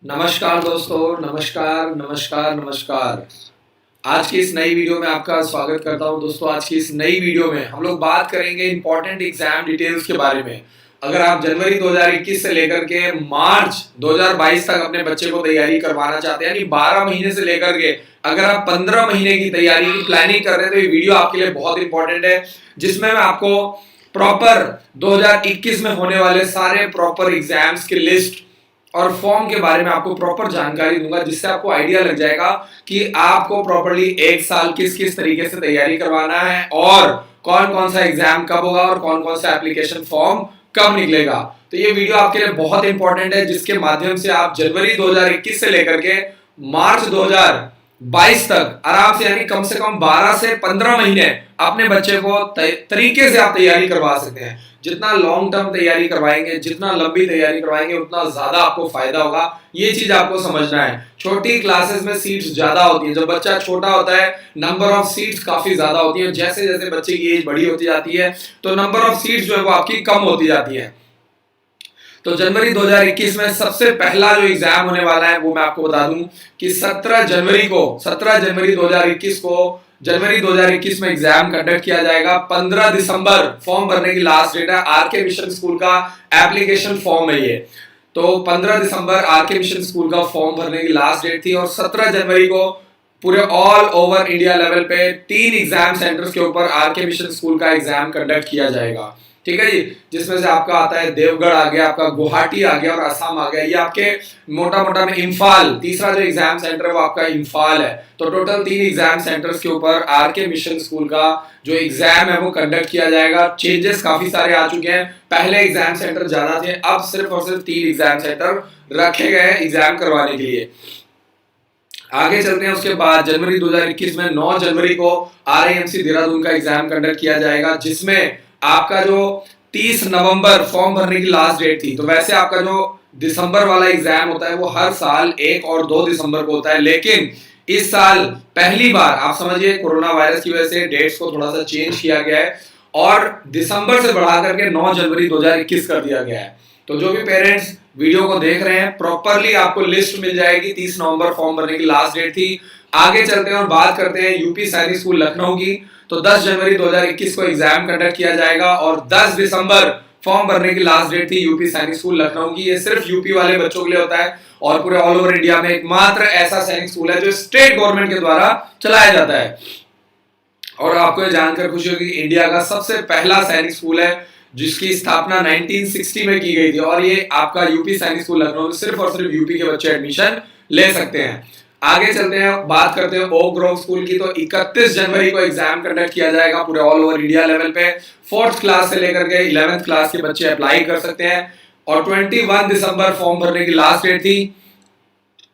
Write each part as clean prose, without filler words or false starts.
नमस्कार दोस्तों, नमस्कार नमस्कार नमस्कार। आज की इस नई वीडियो में आपका स्वागत करता हूं। दोस्तों, आज की इस नई वीडियो में हम लोग बात करेंगे इंपॉर्टेंट एग्जाम डिटेल्स के बारे में। अगर आप जनवरी 2021 से लेकर के मार्च 2022 तक अपने बच्चे को तैयारी करवाना चाहते हैं, यानी 12 महीने से लेकर के अगर आप 15 महीने की तैयारी की प्लानिंग कर रहे हैं, तो ये वीडियो आपके लिए बहुत इंपॉर्टेंट है, जिसमें मैं आपको प्रॉपर 2021 में होने वाले सारे प्रॉपर एग्जाम्स की लिस्ट और फॉर्म के बारे में आपको प्रॉपर जानकारी दूंगा, जिससे आपको आइडिया लग जाएगा कि आपको प्रॉपर्ली एक साल किस किस तरीके से तैयारी करवाना है और कौन कौन सा एग्जाम कब होगा और कौन कौन सा एप्लीकेशन फॉर्म कब निकलेगा। तो ये वीडियो आपके लिए बहुत इंपॉर्टेंट है, जिसके माध्यम से आप जनवरी 2021 से लेकर के मार्च 2022 तक आराम से कम 12 से 15 महीने अपने बच्चे को तरीके से आप तैयारी करवा सकते हैं। जितना लॉन्ग टर्म तैयारी करवाएंगे, जितना लंबी तैयारी करवाएंगे, उतना ज्यादा आपको फायदा होगा। ये चीज आपको समझना है। छोटी क्लासेस में सीट्स ज्यादा होती हैं। जब बच्चा छोटा होता है, नंबर ऑफ सीट्स काफी ज्यादा होती है। जैसे जैसे बच्चे की एज बड़ी होती जाती है, तो नंबर ऑफ सीट्स जो है वो आपकी कम होती जाती है। तो जनवरी 2021 में सबसे पहला जो एग्जाम होने वाला है, वो मैं आपको बता दूं कि 17 जनवरी 2021 को जनवरी 2021 में एग्जाम कंडक्ट किया जाएगा। 15 दिसंबर फॉर्म भरने की लास्ट डेट है। आरके मिशन स्कूल का एप्लीकेशन फॉर्म है ये। तो 15 दिसंबर आरके मिशन स्कूल का फॉर्म भरने की लास्ट डेट थी और 17 जनवरी को पूरे ऑल ओवर इंडिया लेवल पे 3 एग्जाम सेंटर्स के ऊपर आरके मिशन स्कूल का एग्जाम कंडक्ट किया जाएगा। ठीक है जी, जिसमें से आपका आता है देवगढ़ आ गया, आपका गुवाहाटी आ गया और असम आ गया। ये आपके मोटा मोटा में इम्फाल, तीसरा जो एग्जाम सेंटर है वो आपका इम्फाल है। तो टोटल 3 एग्जाम सेंटर्स के ऊपर आरके मिशन स्कूल का जो एग्जाम है वो कंडक्ट किया जाएगा। चेंजेस काफी सारे आ चुके हैं। पहले एग्जाम सेंटर ज्यादा थे, अब सिर्फ और सिर्फ 3 एग्जाम सेंटर रखे गए हैं एग्जाम करवाने के लिए। आगे चलते हैं। उसके बाद जनवरी 2021 में 9 जनवरी को आरआईएमसी देहरादून का एग्जाम कंडक्ट किया जाएगा, जिसमें आपका जो 30 नवंबर फॉर्म भरने की लास्ट डेट थी। तो वैसे आपका जो दिसंबर वाला एग्जाम होता है वो हर साल 1 और 2 दिसंबर को होता है, लेकिन इस साल पहली बार आप समझिए कोरोना वायरस की वजह से डेट्स को थोड़ा सा चेंज किया गया है और दिसंबर से बढ़ा करके 9 जनवरी 2021 कर दिया गया है। तो जो भी पेरेंट्स वीडियो को देख रहे हैं, प्रॉपरली आपको लिस्ट मिल जाएगी। 30 नवंबर फॉर्म भरने की लास्ट डेट थी। आगे चलते हैं और बात करते हैं यूपी सैनिक स्कूल लखनऊ की। तो 10 जनवरी 2021 को एग्जाम कंडक्ट किया जाएगा और 10 दिसंबर फॉर्म भरने की लास्ट डेट थी यूपी सैनिक स्कूल लखनऊ की। ये सिर्फ यूपी वाले बच्चों के लिए होता है और पूरे ऑल ओवर इंडिया में एकमात्र ऐसा सैनिक स्कूल है जो स्टेट गवर्नमेंट के द्वारा चलाया जाता है। और आपको ये जानकर खुशी होगी, इंडिया का सबसे पहला सैनिक स्कूल है जिसकी स्थापना 1960 में की गई थी और ये आपका यूपी सैनिक स्कूल लखनऊ में सिर्फ और सिर्फ यूपी के बच्चे एडमिशन ले सकते हैं। आगे चलते हैं, बात करते हैं ओक ग्रोव स्कूल की। तो 31 जनवरी को एग्जाम कंडक्ट किया जाएगा पूरे ऑल ओवर इंडिया लेवल पे। 4th क्लास से लेकर के 11th क्लास के बच्चे अप्लाई कर सकते हैं और 21 दिसंबर फॉर्म भरने की लास्ट डेट थी।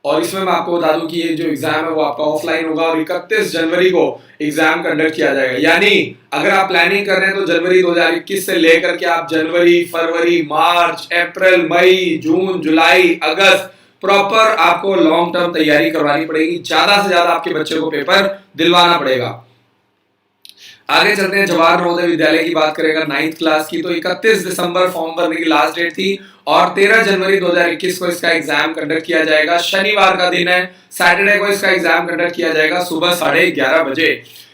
और इसमें मैं आपको बता दूं कि ये जो एग्जाम है वो आपका ऑफलाइन होगा और 31 जनवरी को एग्जाम कंडक्ट किया जाएगा। यानी अगर आप प्लानिंग कर रहे हैं तो जनवरी 2021 से लेकर के आप जनवरी, फरवरी, मार्च, अप्रैल, मई, जून, जुलाई, अगस्त प्रॉपर आपको लॉन्ग टर्म तैयारी करवानी पड़ेगी। ज्यादा से ज्यादा आपके बच्चे को पेपर दिलवाना पड़ेगा। आगे चलते हैं, जवाहर नवोदय विद्यालय की बात करेगा 9th क्लास की। तो 31 दिसंबर फॉर्म भरने की लास्ट डेट थी और 13 जनवरी 2021 को इसका एग्जाम कंडक्ट किया जाएगा। शनिवार का दिन है, सैटरडे को इसका एग्जाम कंडक्ट किया जाएगा सुबह 11:30 बजे।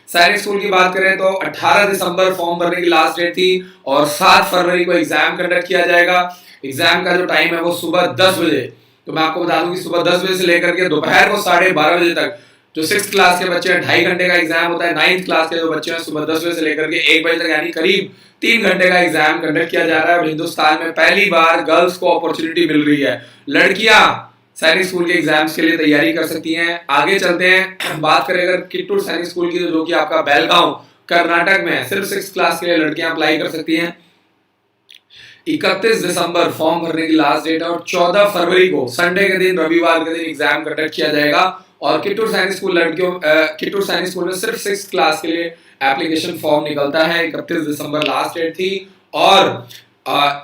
सैनिक स्कूल की बात करें तो 18 दिसंबर फॉर्म भरने की लास्ट डेट थी और 7 फरवरी को एग्जाम कंडक्ट किया जाएगा। एग्जाम का जो टाइम है वो सुबह 10 बजे। तो मैं आपको बता दूं कि सुबह 10 बजे से लेकर के दोपहर को 12:30 बजे तक जो 6th क्लास के बच्चे हैं 2.5 घंटे का एग्जाम होता है। 9th क्लास के जो बच्चे हैं सुबह 10 बजे से लेकर के 1 बजे तक, यानी करीब 3 घंटे का एग्जाम कंडक्ट किया जा रहा है। और हिंदुस्तान में पहली बार गर्ल्स को अपॉर्चुनिटी मिल रही है। लड़कियां सैनिक स्कूल के एग्जाम्स के लिए तैयारी कर सकती हैं। आगे चलते हैं, बात करें अगर किट्टूर सैनिक स्कूल की, जो कि आपका बेलगांव कर्नाटक में है। सिर्फ 6th क्लास के लिए लड़कियां अप्लाई कर सकती हैं। 31 दिसंबर फॉर्म भरने की लास्ट डेट है और 14 फरवरी को संडे के दिन, रविवार के दिन एग्जाम कंडक्ट किया जाएगा। और किट्टूर सैनिक स्कूल किट्टूर सैनिक स्कूल में सिर्फ 6th क्लास के लिए एप्लीकेशन फॉर्म निकलता है। 31 दिसंबर लास्ट डेट थी और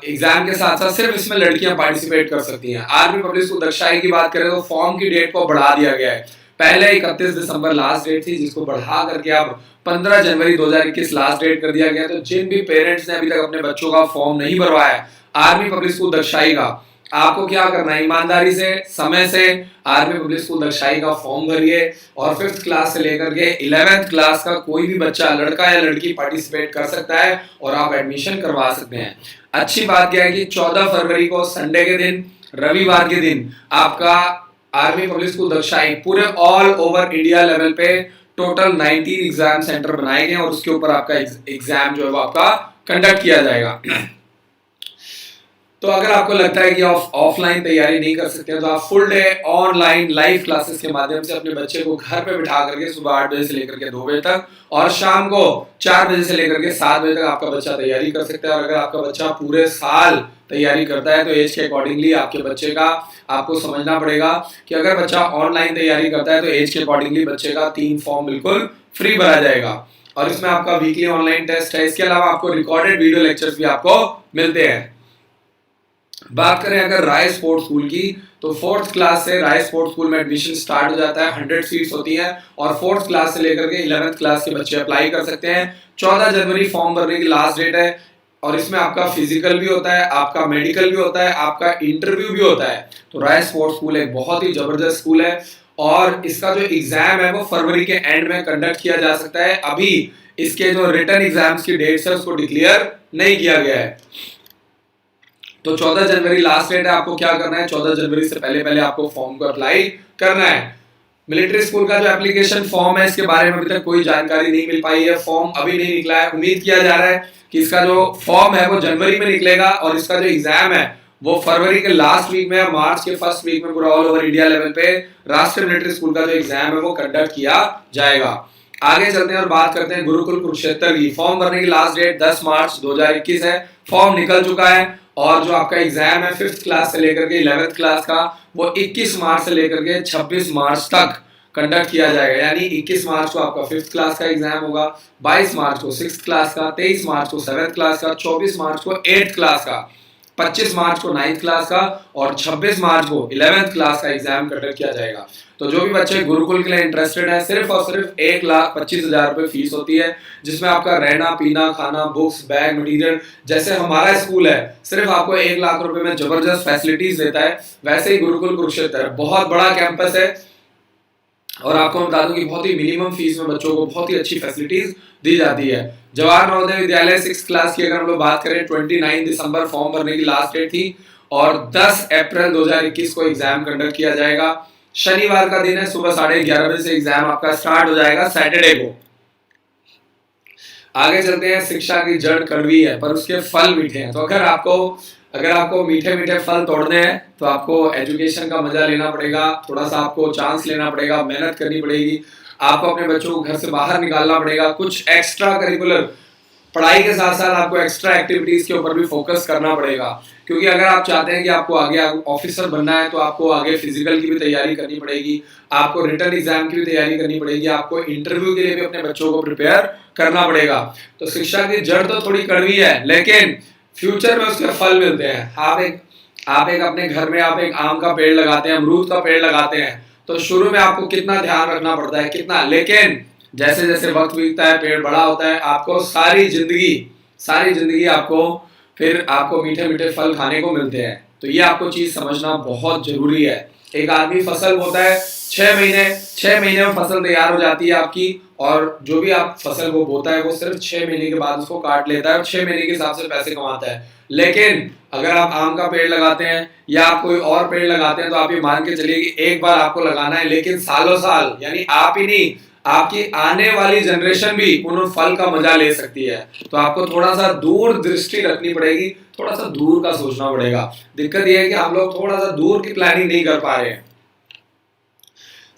एग्जाम के साथ साथ सिर्फ इसमें लड़कियां पार्टिसिपेट कर सकती हैं। आर्मी पब्लिक स्कूल दक्षाई की बात करें तो फॉर्म की डेट को बढ़ा दिया गया है। पहले 31 दिसंबर लास्ट डेट थी, जिसको बढ़ा करके अब 15 जनवरी 2021 लास्ट डेट कर दिया गया। तो जिन भी पेरेंट्स ने अभी तक अपने बच्चों का फॉर्म नहीं भरवाया आर्मी पब्लिक स्कूल दक्षाई का, आपको क्या करना है, ईमानदारी से समय से आर्मी पब्लिक स्कूल दक्षाई का फॉर्म भरिए और 5th क्लास से लेकर के 11th क्लास का कोई भी बच्चा, लड़का या लड़की, पार्टिसिपेट कर सकता है और आप एडमिशन करवा सकते हैं। अच्छी बात क्या है कि 14 फरवरी को संडे के दिन, रविवार के दिन आपका आर्मी पब्लिक स्कूल दक्षाई पूरे ऑल ओवर इंडिया लेवल पे टोटल 19 एग्जाम सेंटर बनाए गए और उसके ऊपर आपका एग्जाम जो है वो आपका कंडक्ट किया जाएगा। तो अगर आपको लगता है कि आप ऑफलाइन तैयारी नहीं कर सकते हैं तो आप full day online live classes के माध्यम से अपने बच्चे को घर पे बिठा करके सुबह 8 बजे से लेकर के 2 बजे तक और शाम को 4 बजे से लेकर के 7 बजे तक आपका बच्चा तैयारी कर सकता है। और अगर आपका बच्चा पूरे साल तैयारी करता है तो एज के अकॉर्डिंगली आपके बच्चे का आपको समझना पड़ेगा कि अगर बच्चा ऑनलाइन तैयारी करता है तो एज के अकॉर्डिंगली बच्चे का 3 फॉर्म बिल्कुल फ्री भरा जाएगा और इसमें आपका वीकली ऑनलाइन टेस्ट है। इसके अलावा आपको रिकॉर्डेड वीडियो लेक्चर्स भी आपको मिलते हैं। बात करें अगर राय स्पोर्ट्स स्कूल की तो 4th क्लास से राय स्पोर्ट्स स्कूल में एडमिशन स्टार्ट हो जाता है। 100 सीट्स होती हैं और 4th क्लास से लेकर के 11th क्लास के बच्चे अप्लाई कर सकते हैं। 14 जनवरी फॉर्म भरने की लास्ट डेट है और इसमें आपका फिजिकल भी होता है, आपका मेडिकल भी होता है, आपका इंटरव्यू भी होता है। तो राय स्पोर्ट्स स्कूल एक बहुत ही जबरदस्त स्कूल है और इसका जो एग्जाम है वो फरवरी के एंड में कंडक्ट किया जा सकता है। अभी इसके जो रिटन एग्जाम्स की डेट्स है उसको डिक्लेयर नहीं किया गया है। तो 14 जनवरी लास्ट डेट है। आपको क्या करना है, 14 जनवरी से पहले पहले आपको फॉर्म को अप्लाई करना है। मिलिट्री स्कूल का जो एप्लीकेशन फॉर्म है इसके बारे में अभी तक कोई जानकारी नहीं मिल पाई है, फॉर्म अभी नहीं निकला है। उम्मीद किया जा रहा है कि इसका जो फॉर्म है वो जनवरी में निकलेगा और इसका जो एग्जाम है वो फरवरी के लास्ट वीक में, मार्च के फर्स्ट वीक में पूरा ऑल ओवर इंडिया लेवल पे राष्ट्रीय मिलिट्री स्कूल का जो एग्जाम है वो कंडक्ट किया जाएगा। आगे चलते हैं और बात करते हैं गुरुकुल कुरुक्षेत्र की। फॉर्म भरने की लास्ट डेट 10 मार्च 2021 है। फॉर्म निकल चुका है और जो आपका एग्जाम है 5th क्लास से लेकर के 11th क्लास का वो 21 मार्च से लेकर के 26 मार्च तक कंडक्ट किया जाएगा। यानी 21 मार्च को आपका 5th क्लास का एग्जाम होगा, 22 मार्च को 6th क्लास का, 23 मार्च को 7th क्लास का, 24 मार्च को 8th क्लास का, 25 मार्च को 9th क्लास का और 26 मार्च को 11th क्लास का एग्जाम कंडक्ट किया जाएगा। तो जो भी बच्चे गुरुकुल के लिए इंटरेस्टेड है, सिर्फ और सिर्फ 1,25,000 रुपए फीस होती है, जिसमें आपका रहना, पीना, खाना, बुक्स, बैग, मटेरियल, जैसे हमारा स्कूल है सिर्फ आपको 1 लाख रुपए में जबरदस्त फैसिलिटीज देता है, वैसे ही गुरुकुल कुरुक्षेत्र है। बहुत बड़ा कैंपस है और आपको बता दूं कि बहुत ही मिनिमम फीस में बच्चों को बहुत ही अच्छी फैसिलिटीज दी जाती है। जवाहर नवोदय विद्यालय 6th क्लास की अगर हम लोग बात करें, 29 दिसंबर फॉर्म भरने की लास्ट डेट थी और 10 अप्रैल 2021 को एग्जाम कंडक्ट किया जाएगा। शनिवार का दिन है, सुबह 11:30 बजे से एग्जाम आपका स्टार्ट हो जाएगा सैटरडे को। आगे चलते हैं। शिक्षा की जड़ कड़वी है पर उसके फल मीठे हैं। तो अगर आपको मीठे मीठे फल तोड़ने हैं तो आपको एजुकेशन का मजा लेना पड़ेगा, थोड़ा सा आपको चांस लेना पड़ेगा, मेहनत करनी पड़ेगी, आपको अपने बच्चों को घर से बाहर निकालना पड़ेगा, कुछ एक्स्ट्रा करिकुलर पढ़ाई के साथ साथ आपको एक्स्ट्रा एक्टिविटीज के ऊपर भी फोकस करना पड़ेगा। क्योंकि अगर आप चाहते हैं कि आपको आगे ऑफिसर बनना है तो आपको आगे फिजिकल की भी तैयारी करनी पड़ेगी, आपको रिटन एग्जाम की भी तैयारी करनी पड़ेगी, आपको इंटरव्यू के लिए भी अपने बच्चों को प्रिपेयर करना पड़ेगा। तो शिक्षा की जड़ तो थोड़ी कड़वी है लेकिन फ्यूचर में उसके फल मिलते हैं। आप एक अपने घर में आप एक आम का पेड़ लगाते हैं, अमरूद का पेड़ लगाते हैं, तो शुरू में आपको कितना ध्यान रखना पड़ता है, कितना, लेकिन जैसे जैसे वक्त बीतता है, पेड़ बड़ा होता है, आपको सारी जिंदगी आपको मीठे मीठे फल खाने को मिलते हैं। तो ये आपको चीज समझना बहुत जरूरी है। एक आदमी फसल बोता है 6 महीने में फसल तैयार हो जाती है आपकी, और जो भी आप फसल को बोता है वो सिर्फ 6 महीने के बाद उसको काट लेता है और 6 महीने के हिसाब से पैसे कमाता है। लेकिन अगर आप आम का पेड़ लगाते हैं या आप कोई और पेड़ लगाते हैं तो आप ये मान के चलिए कि एक बार आपको लगाना है, लेकिन सालों साल, यानी आप ही नहीं, आपकी आने वाली जनरेशन भी उन फल का मजा ले सकती है। तो आपको थोड़ा सा दूर दृष्टि रखनी पड़ेगी, थोड़ा सा दूर का सोचना पड़ेगा। दिक्कत यह है कि हम लोग थोड़ा सा दूर की प्लानिंग नहीं कर पा रहे हैं।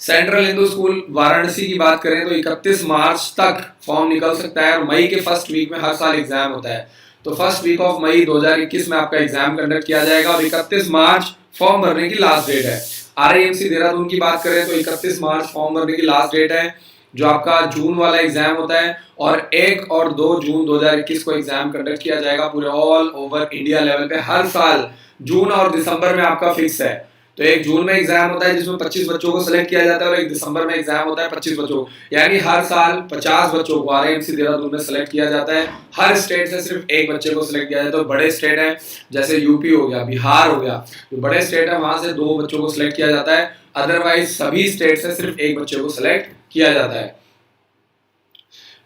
सेंट्रल हिंदू स्कूल वाराणसी की बात करें तो 31 मार्च तक फॉर्म निकल सकता है और मई के फर्स्ट वीक में हर साल एग्जाम होता है। तो फर्स्ट वीक ऑफ मई 2021 में आपका एग्जाम कंडक्ट किया जाएगा और 31 मार्च फॉर्म भरने की लास्ट डेट है। RIMC देहरादून की बात करें तो 31 मार्च फॉर्म भरने की लास्ट डेट है। जो आपका जून वाला एग्जाम होता है और 1 और 2 जून 2021 को एग्जाम कंडक्ट किया जाएगा पूरे ऑल ओवर इंडिया लेवल पे। हर साल जून और दिसंबर में आपका फिक्स है। तो तो एक जून में एग्जाम होता है जिसमें 25 बच्चों को सिलेक्ट किया जाता है और एक दिसंबर में एग्जाम होता है 25 बच्चों को, यानी हर साल 50 बच्चों को आरआईएमसी देहरादून में सिलेक्ट किया जाता है। हर स्टेट से सिर्फ एक बच्चे को सिलेक्ट किया जाता है। तो बड़े स्टेट है जैसे यूपी हो गया, बिहार हो गया, जो बड़े स्टेट है वहां से 2 बच्चों को सिलेक्ट किया जाता है, अदरवाइज सभी स्टेट से सिर्फ एक बच्चे को सिलेक्ट किया जाता है।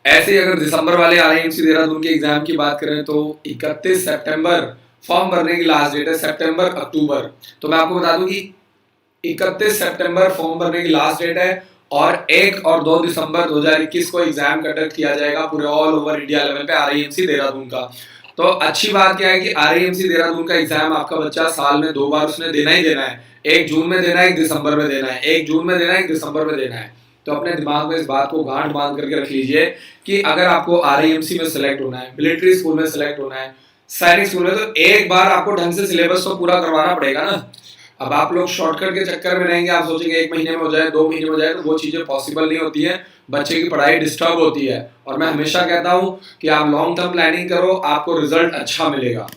ऐसे ही अगर दिसंबर वाले आरआईएमसी देहरादून के एग्जाम की बात करें तो 31 सितंबर फॉर्म भरने की लास्ट डेट है, सितंबर अक्टूबर। तो मैं आपको बता दूं कि 31 सितंबर फॉर्म भरने की लास्ट डेट है और 1 और 2 दिसंबर 2021 को एग्जाम कंडक्ट किया जाएगा पूरे ऑल ओवर इंडिया लेवल पे आरआईएमसी देहरादून का। तो अच्छी बात क्या है कि आरआईएमसी देहरादून का एग्जाम आपका बच्चा साल में 2 बार उसने देना ही देना है, 1 जून में देना है, 1 दिसंबर में देना है, 1 जून में देना है, 1 दिसंबर में देना है। तो अपने दिमाग में इस बात को गांठ बांध करके रख लीजिए कि अगर आपको आरआईएमसी में सिलेक्ट होना है, मिलिट्री स्कूल में सिलेक्ट होना है, सैनिक स्कूल में, तो एक बार आपको ढंग से सिलेबस तो पूरा करवाना पड़ेगा ना। अब आप लोग शॉर्टकट के चक्कर में रहेंगे, आप सोचेंगे 1 महीने में हो जाए, 2 महीने में हो जाए, तो वो चीजें पॉसिबल नहीं होती है, बच्चे की पढ़ाई डिस्टर्ब होती है। और मैं हमेशा कहता हूं कि आप लॉन्ग टर्म प्लानिंग करो, आपको रिजल्ट अच्छा मिलेगा।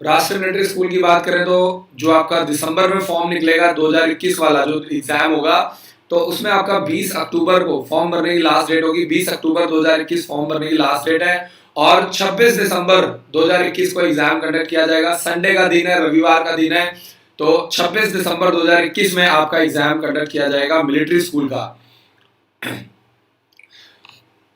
राष्ट्रीय मिलिट्री स्कूल की बात करें तो जो आपका दिसंबर में फॉर्म निकलेगा 2021 वाला जो एग्जाम होगा, तो उसमें आपका 20 अक्टूबर को फॉर्म भरने की लास्ट डेट होगी। 20 अक्टूबर 2021 फॉर्म भरने की लास्ट डेट है और 26 दिसंबर 2021 को एग्जाम कंडक्ट किया जाएगा। संडे का दिन है, रविवार का दिन है, तो 26 दिसंबर 2021 में आपका एग्जाम कंडक्ट किया जाएगा मिलिट्री स्कूल का।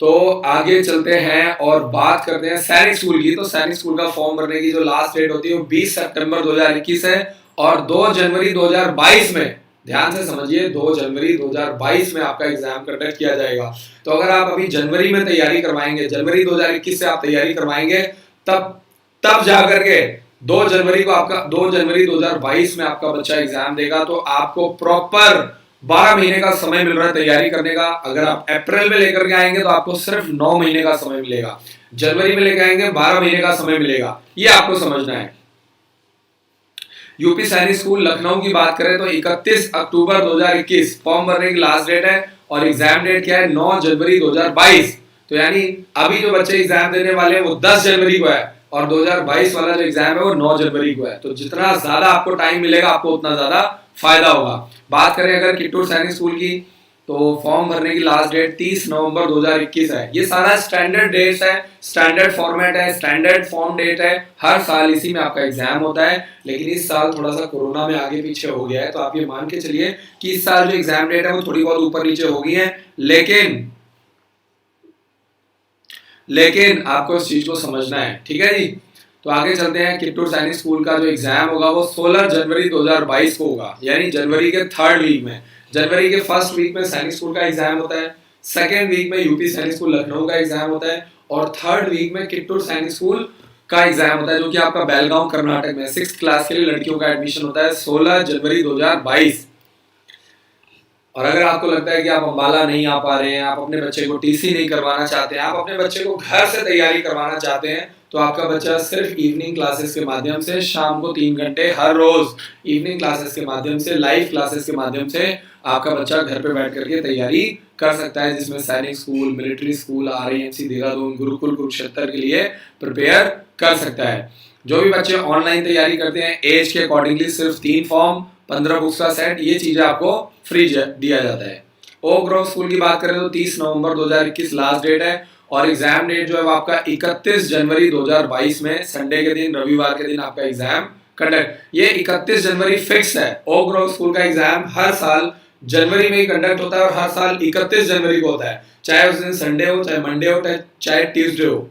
तो आगे चलते हैं और बात करते हैं सैनिक स्कूल की। तो सैनिक स्कूल का फॉर्म भरने की जो लास्ट डेट होती है वो 20 सितंबर 2021 है और 2 जनवरी 2022 में, ध्यान से समझिए, 2 जनवरी 2022 में आपका एग्जाम कंडक्ट किया जाएगा। तो अगर आप अभी जनवरी में तैयारी करवाएंगे, जनवरी 2021 से आप तैयारी करवाएंगे, तब जाकर के 2 जनवरी 2022 में आपका बच्चा एग्जाम देगा। तो आपको प्रॉपर 12 महीने का समय मिल रहा है तैयारी करने का। अगर आप अप्रैल में लेकर के आएंगे तो आपको सिर्फ 9 महीने का समय मिलेगा, जनवरी में लेकर आएंगे 12 महीने का समय मिलेगा, ये आपको समझना है। यूपी सैनिक स्कूल लखनऊ की बात करें तो 31 अक्टूबर 2021 फॉर्म भरने की लास्ट डेट है और एग्जाम डेट क्या है, 9 जनवरी 2022। तो यानी अभी जो बच्चे एग्जाम देने वाले हैं वो 10 जनवरी को है और 2022 वाला जो एग्जाम है वो 9 जनवरी को है। तो जितना ज्यादा आपको टाइम मिलेगा आपको उतना ज्यादा फायदा होगा। बात करें अगर किट्टूर सैनिक स्कूल की, तो फॉर्म भरने की लास्ट डेट 30 नवंबर 2021 है। ये सारा स्टैंडर्ड डेट्स है, स्टैंडर्ड फॉर्मेट है, स्टैंडर्ड फॉर्म डेट है, हर साल इसी में आपका एग्जाम होता है। लेकिन इस साल थोड़ा सा कोरोना में आगे पीछे हो गया है, तो आप ये मान के चलिए कि इस साल जो एग्जाम डेट है वो थोड़ी बहुत ऊपर नीचे हो गई है, लेकिन आपको इस चीज को समझना है, ठीक है जी। तो आगे चलते हैं। किट्टूर सैनिक स्कूल का जो एग्जाम होगा वो 16 जनवरी 2022 को होगा, यानी जनवरी के 3rd वीक में। जनवरी के 1st वीक में सैनिक स्कूल का एग्जाम होता है, 2nd वीक में यूपी सैनिक स्कूल लखनऊ का एग्जाम होता है और 3rd वीक में किट्टूर सैनिक स्कूल का एग्जाम होता है, जो कि आपका बेलगांव कर्नाटक में 6th क्लास के लिए लड़कियों का एडमिशन होता है 16 जनवरी 2022। और अगर आपको लगता है कि आप अंबाला नहीं आ पा रहे हैं, आप अपने बच्चे को टीसी नहीं करवाना चाहते हैं, आप अपने बच्चे को घर से तैयारी करवाना चाहते हैं, तो आपका बच्चा सिर्फ इवनिंग क्लासेस के माध्यम से शाम को 3 घंटे हर रोज इवनिंग क्लासेस के माध्यम से, लाइव क्लासेस के माध्यम से आपका बच्चा घर पे बैठ करके तैयारी कर सकता है, जिसमें सैनिक school, military school, RIMC Dehradun, Gurukul Kurukshetra के लिए प्रिपेयर कर सकता है। जो भी बच्चे ऑनलाइन तैयारी करते हैं, एज के अकॉर्डिंगली सिर्फ 3 फॉर्म, 15 बुक्स का सेट, ये चीजें आपको फ्री दिया जाता है। ओक ग्रोव स्कूल की बात करें तो 30 नवंबर 2021 लास्ट डेट है और एग्जाम डेट जो है वो आपका 31 जनवरी 2022 में, संडे के दिन, रविवार के दिन आपका एग्जाम कंडक्ट, ये 31 जनवरी फिक्स है। ओक ग्रोव स्कूल का एग्जाम हर साल जनवरी में ही कंडक्ट होता है और हर साल 31 जनवरी को होता है, चाहे उस दिन संडे हो, चाहे मंडे हो, चाहे ट्यूसडे हो।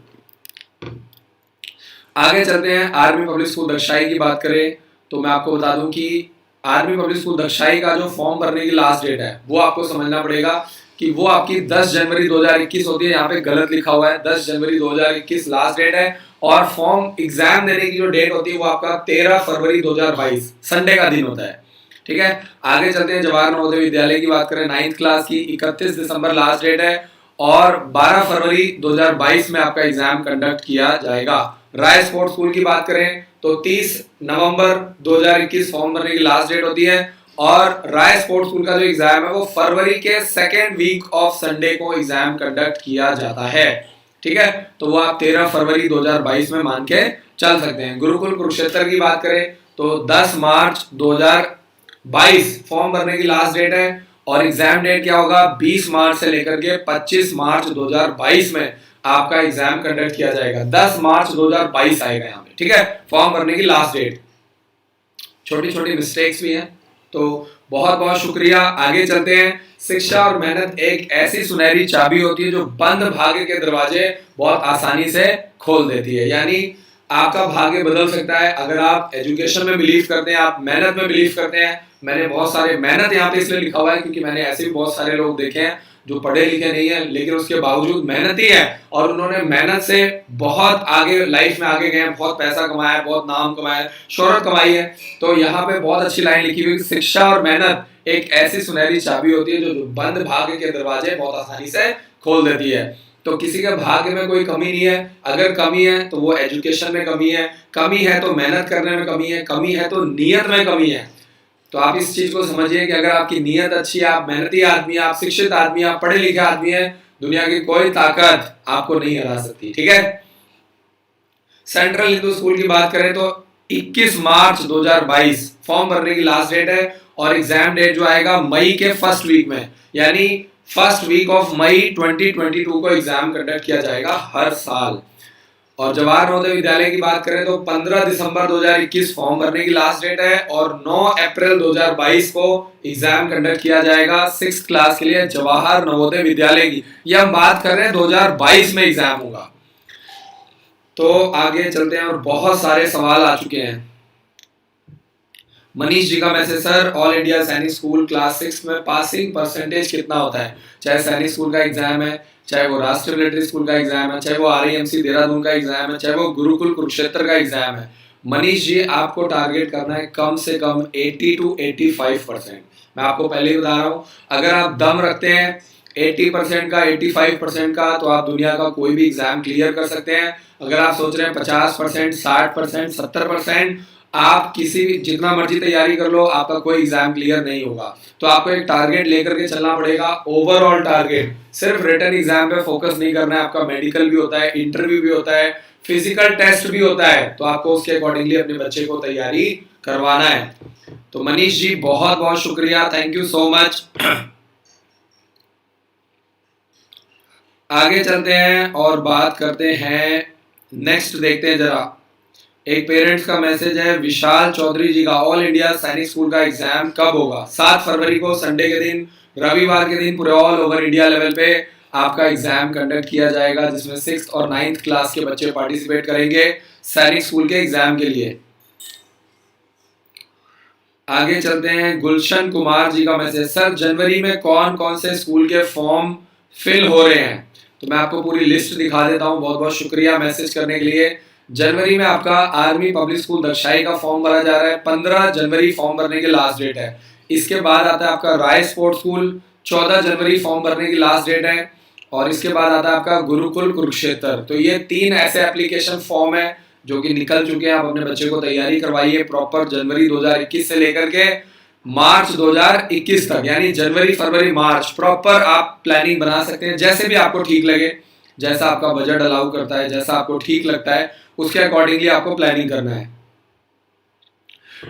आगे चलते हैं। आर्मी पब्लिक स्कूल दक्षाई की बात करें तो मैं आपको बता दूं कि आर्मी पब्लिक स्कूल दक्षाई का जो फॉर्म भरने की लास्ट डेट है वो आपको समझना पड़ेगा कि वो आपकी 10 जनवरी 2021 होती है। यहाँ पे गलत लिखा हुआ है, 10 जनवरी 2021 लास्ट डेट है और फॉर्म एग्जाम देने की जो डेट होती है वो आपका 13 फरवरी 2022 संडे का दिन होता है, ठीक है। आगे चलते हैं। जवाहर नवोदय विद्यालय की बात करें 9th क्लास की, 31 दिसंबर लास्ट डेट है और 12 फरवरी 2022 में आपका एग्जाम कंडक्ट किया जाएगा। राय स्पोर्ट्स स्कूल की बात करें तो 30 नवंबर 2021 फॉर्म भरने की लास्ट डेट होती है और राय स्पोर्ट्स स्कूल का जो एग्जाम है वो फरवरी के 2nd वीक ऑफ संडे को एग्जाम कंडक्ट किया जाता है, ठीक है। तो वो आप 13 फरवरी 2022 में मान के चल सकते हैं। गुरुकुल कुरुक्षेत्र की बात करें तो 10 मार्च 2022 फॉर्म भरने की लास्ट डेट है और एग्जाम डेट क्या होगा 20 मार्च से लेकर के 25 मार्च 2022 में आपका एग्जाम कंडक्ट किया जाएगा। 10 मार्च 2022 आएगा यहाँ पे, ठीक है, फॉर्म भरने की लास्ट डेट। छोटी छोटी मिस्टेक्स भी हैं, तो बहुत बहुत शुक्रिया। आगे चलते हैं। शिक्षा और मेहनत एक ऐसी सुनहरी चाबी होती है जो बंद भाग्य के दरवाजे बहुत आसानी से खोल देती है। यानी आपका भाग्य बदल सकता है अगर आप एजुकेशन में बिलीव करते हैं, आप मेहनत में बिलीव करते हैं। मैंने बहुत सारे मेहनत यहाँ पे इसलिए लिखा हुआ है क्योंकि मैंने ऐसे भी बहुत सारे लोग देखे हैं जो पढ़े लिखे नहीं है लेकिन उसके बावजूद मेहनती है और उन्होंने मेहनत से बहुत आगे लाइफ में आगे गए, बहुत पैसा कमाया, बहुत नाम कमाया, शोहरत कमाई है। तो यहाँ पे बहुत अच्छी लाइन लिखी हुई, शिक्षा और मेहनत एक ऐसी सुनहरी चाबी होती है जो बंद भाग्य के दरवाजे बहुत आसानी से खोल देती है। तो किसी के भाग्य में कोई कमी नहीं है, अगर कमी है तो वो एजुकेशन में कमी है तो मेहनत करने में कमी है तो नीयत में कमी है। तो आप इस चीज को समझिए कि अगर आपकी नीयत अच्छी है, आप मेहनती आदमी, आप शिक्षित आदमी, आप पढ़े लिखे आदमी है, दुनिया की कोई ताकत आपको नहीं हरा सकती, ठीक है। सेंट्रल हिंदू स्कूल की बात करें तो 21 मार्च 2022 फॉर्म भरने की लास्ट डेट है और एग्जाम डेट जो आएगा मई के फर्स्ट वीक में, यानी फर्स्ट वीक ऑफ मई 2022 को एग्जाम कंडक्ट किया जाएगा हर साल। और जवाहर नवोदय विद्यालय की बात करें तो 15 दिसंबर 2021 फॉर्म भरने की लास्ट डेट है और 9 अप्रैल 2022 को एग्जाम कंडक्ट किया जाएगा 6th क्लास के लिए जवाहर नवोदय विद्यालय की। ये हम बात कर रहे हैं 2022 में एग्जाम होगा। तो आगे चलते हैं और बहुत सारे सवाल आ चुके हैं। मनीष जी का मैसेज, सर ऑल इंडिया सैनिक स्कूल क्लास 6 में पासिंग परसेंटेज कितना होता है? चाहे सैनिक स्कूल का एग्जाम है, चाहे वो राष्ट्रीय मिलिट्री स्कूल का एग्जाम है, चाहे वो RIMC देहरादून का एग्जाम है, चाहे वो गुरुकुल कुरुक्षेत्र का एग्जाम है। मनीष जी आपको टारगेट करना है कम से कम 80 to 85%। मैं आपको पहले ही बता रहा हूँ, अगर आप दम रखते हैं 80% का, 85% का, तो आप दुनिया का कोई भी एग्जाम क्लियर कर सकते हैं। अगर आप सोच रहे हैं 50%, 60%, 70%, आप किसी भी जितना मर्जी तैयारी कर लो, आपका कोई एग्जाम क्लियर नहीं होगा। तो आपको एक टारगेट लेकर के चलना पड़ेगा, ओवरऑल टारगेट। सिर्फ रिटन एग्जाम पे फोकस नहीं करना है, आपका मेडिकल भी होता है, इंटरव्यू भी होता है, फिजिकल टेस्ट भी होता है, तो आपको उसके अकॉर्डिंगली अपने बच्चे को तैयारी करवाना है। तो मनीष जी बहुत बहुत शुक्रिया, थैंक यू सो मच। आगे चलते हैं और बात करते हैं, नेक्स्ट देखते हैं जरा। एक पेरेंट्स का मैसेज है, विशाल चौधरी जी का, ऑल इंडिया सैनिक स्कूल का एग्जाम कब होगा? 7 फरवरी को संडे के दिन, रविवार के दिन पूरे ऑल ओवर इंडिया लेवल पे आपका एग्जाम कंडक्ट किया जाएगा जिसमें 6th और 9th क्लास के बच्चे पार्टिसिपेट करेंगे सैनिक स्कूल के एग्जाम के लिए। आगे चलते हैं। गुलशन कुमार जी का मैसेज, सर जनवरी में कौन कौन से स्कूल के फॉर्म फिल हो रहे हैं? तो मैं आपको पूरी लिस्ट दिखा देता हूँ। बहुत बहुत शुक्रिया मैसेज करने के लिए। जनवरी में आपका आर्मी पब्लिक स्कूल दक्षाई का फॉर्म भरा जा रहा है, 15 जनवरी फॉर्म भरने की लास्ट डेट है। इसके बाद आता है आपका राय स्पोर्ट्स स्कूल, 14 जनवरी फॉर्म भरने की लास्ट डेट है। और इसके बाद आता है आपका गुरुकुल कुरुक्षेत्र। तो ये 3 ऐसे एप्लीकेशन फॉर्म है जो कि निकल चुके हैं। आप अपने बच्चे को तैयारी करवाइए प्रॉपर जनवरी 2021 से लेकर के मार्च 2021 तक, यानी जनवरी फरवरी मार्च प्रॉपर आप प्लानिंग बना सकते हैं जैसे भी आपको ठीक लगे, जैसा आपका बजट अलाउ करता है, जैसा आपको ठीक लगता है उसके अकॉर्डिंगली आपको प्लानिंग करना है।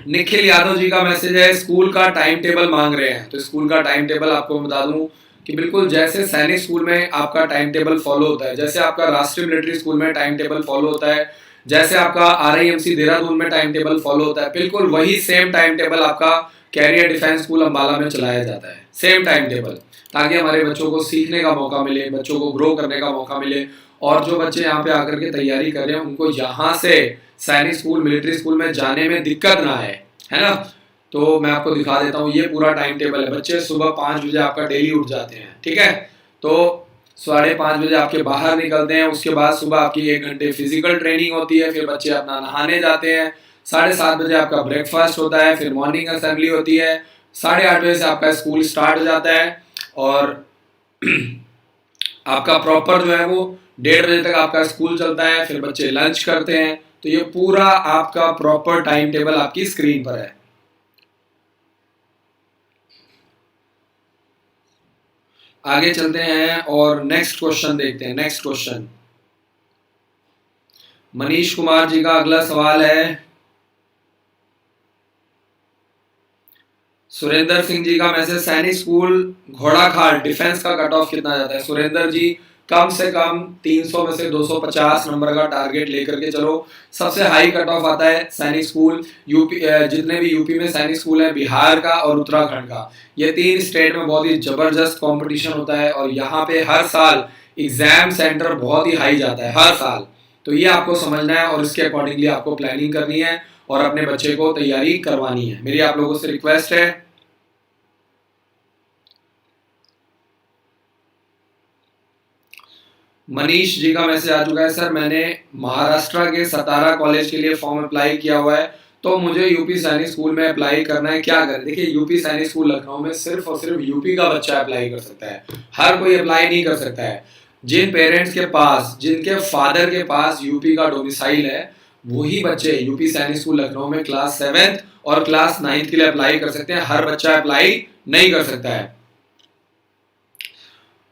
निखिल यादव जी का मैसेज है, स्कूल का टाइम टेबल मांग रहे हैं। तो स्कूल का टाइम टेबल आपको बता दूं कि बिल्कुल जैसे सैनिक स्कूल में आपका टाइम टेबल फॉलो होता है, जैसे आपका राष्ट्रीय मिलिट्री स्कूल में टाइम टेबल फॉलो होता है, जैसे आपका RIMC देहरादून में टाइम टेबल फॉलो होता है, बिल्कुल वही सेम टाइम टेबल आपका कैरियर डिफेंस स्कूल अंबाला में चलाया जाता है। सेम टाइम टेबल, ताकि हमारे बच्चों को सीखने का मौका मिले, बच्चों को ग्रो करने का मौका मिले। और जो बच्चे यहाँ पे आकर के तैयारी कर रहे हैं उनको यहाँ से सैनिक स्कूल मिलिट्री स्कूल में जाने में दिक्कत ना आए, है ना। तो मैं आपको दिखा देता हूँ, ये पूरा टाइम टेबल है। बच्चे सुबह 5 बजे आपका डेली उठ जाते हैं, ठीक है। तो 5:30 बजे आपके बाहर निकलते हैं, उसके बाद सुबह आपकी 1 घंटे फिजिकल ट्रेनिंग होती है, फिर बच्चे अपना नहाने जाते हैं। 7:30 बजे आपका ब्रेकफास्ट होता है, फिर मॉर्निंग असेंबली होती है। 8:30 बजे से आपका स्कूल स्टार्ट हो जाता है और आपका प्रॉपर जो है वो 1:30 बजे तक आपका स्कूल चलता है, फिर बच्चे लंच करते हैं। तो ये पूरा आपका प्रॉपर टाइम टेबल आपकी स्क्रीन पर है। आगे चलते हैं और नेक्स्ट क्वेश्चन देखते हैं। नेक्स्ट क्वेश्चन मनीष कुमार जी का अगला सवाल है, सुरेंद्र सिंह जी का मैसेज, सैनिक स्कूल घोड़ाखाल डिफेंस का कट ऑफ कितना जाता है? सुरेंद्र जी कम से कम 300 में से 250 नंबर का टारगेट लेकर के चलो। सबसे हाई कट ऑफ आता है सैनिक स्कूल यूपी, जितने भी यूपी में सैनिक स्कूल है, बिहार का और उत्तराखंड का, ये 3 स्टेट में बहुत ही जबरदस्त कंपटीशन होता है और यहाँ पे हर साल एग्जाम सेंटर बहुत ही हाई जाता है हर साल। तो ये आपको समझना है और इसके अकॉर्डिंगली आपको प्लानिंग करनी है और अपने बच्चे को तैयारी करवानी है। मेरी आप लोगों से रिक्वेस्ट है। मनीष जी का मैसेज आ चुका है, सर मैंने महाराष्ट्र के सतारा कॉलेज के लिए फॉर्म अप्लाई किया हुआ है, तो मुझे यूपी सैनिक स्कूल में अप्लाई करना है, क्या करें? देखिए, यूपी सैनिक स्कूल लखनऊ में सिर्फ और सिर्फ यूपी का बच्चा अप्लाई कर सकता है, हर कोई अप्लाई नहीं कर सकता है। जिन पेरेंट्स के पास, जिनके फादर के पास यूपी का डोमिसाइल है, वही बच्चे यूपी सैनिक स्कूल लखनऊ में क्लास 7 और क्लास 9 के लिए अप्लाई कर सकते हैं, हर बच्चा अप्लाई नहीं कर सकता है।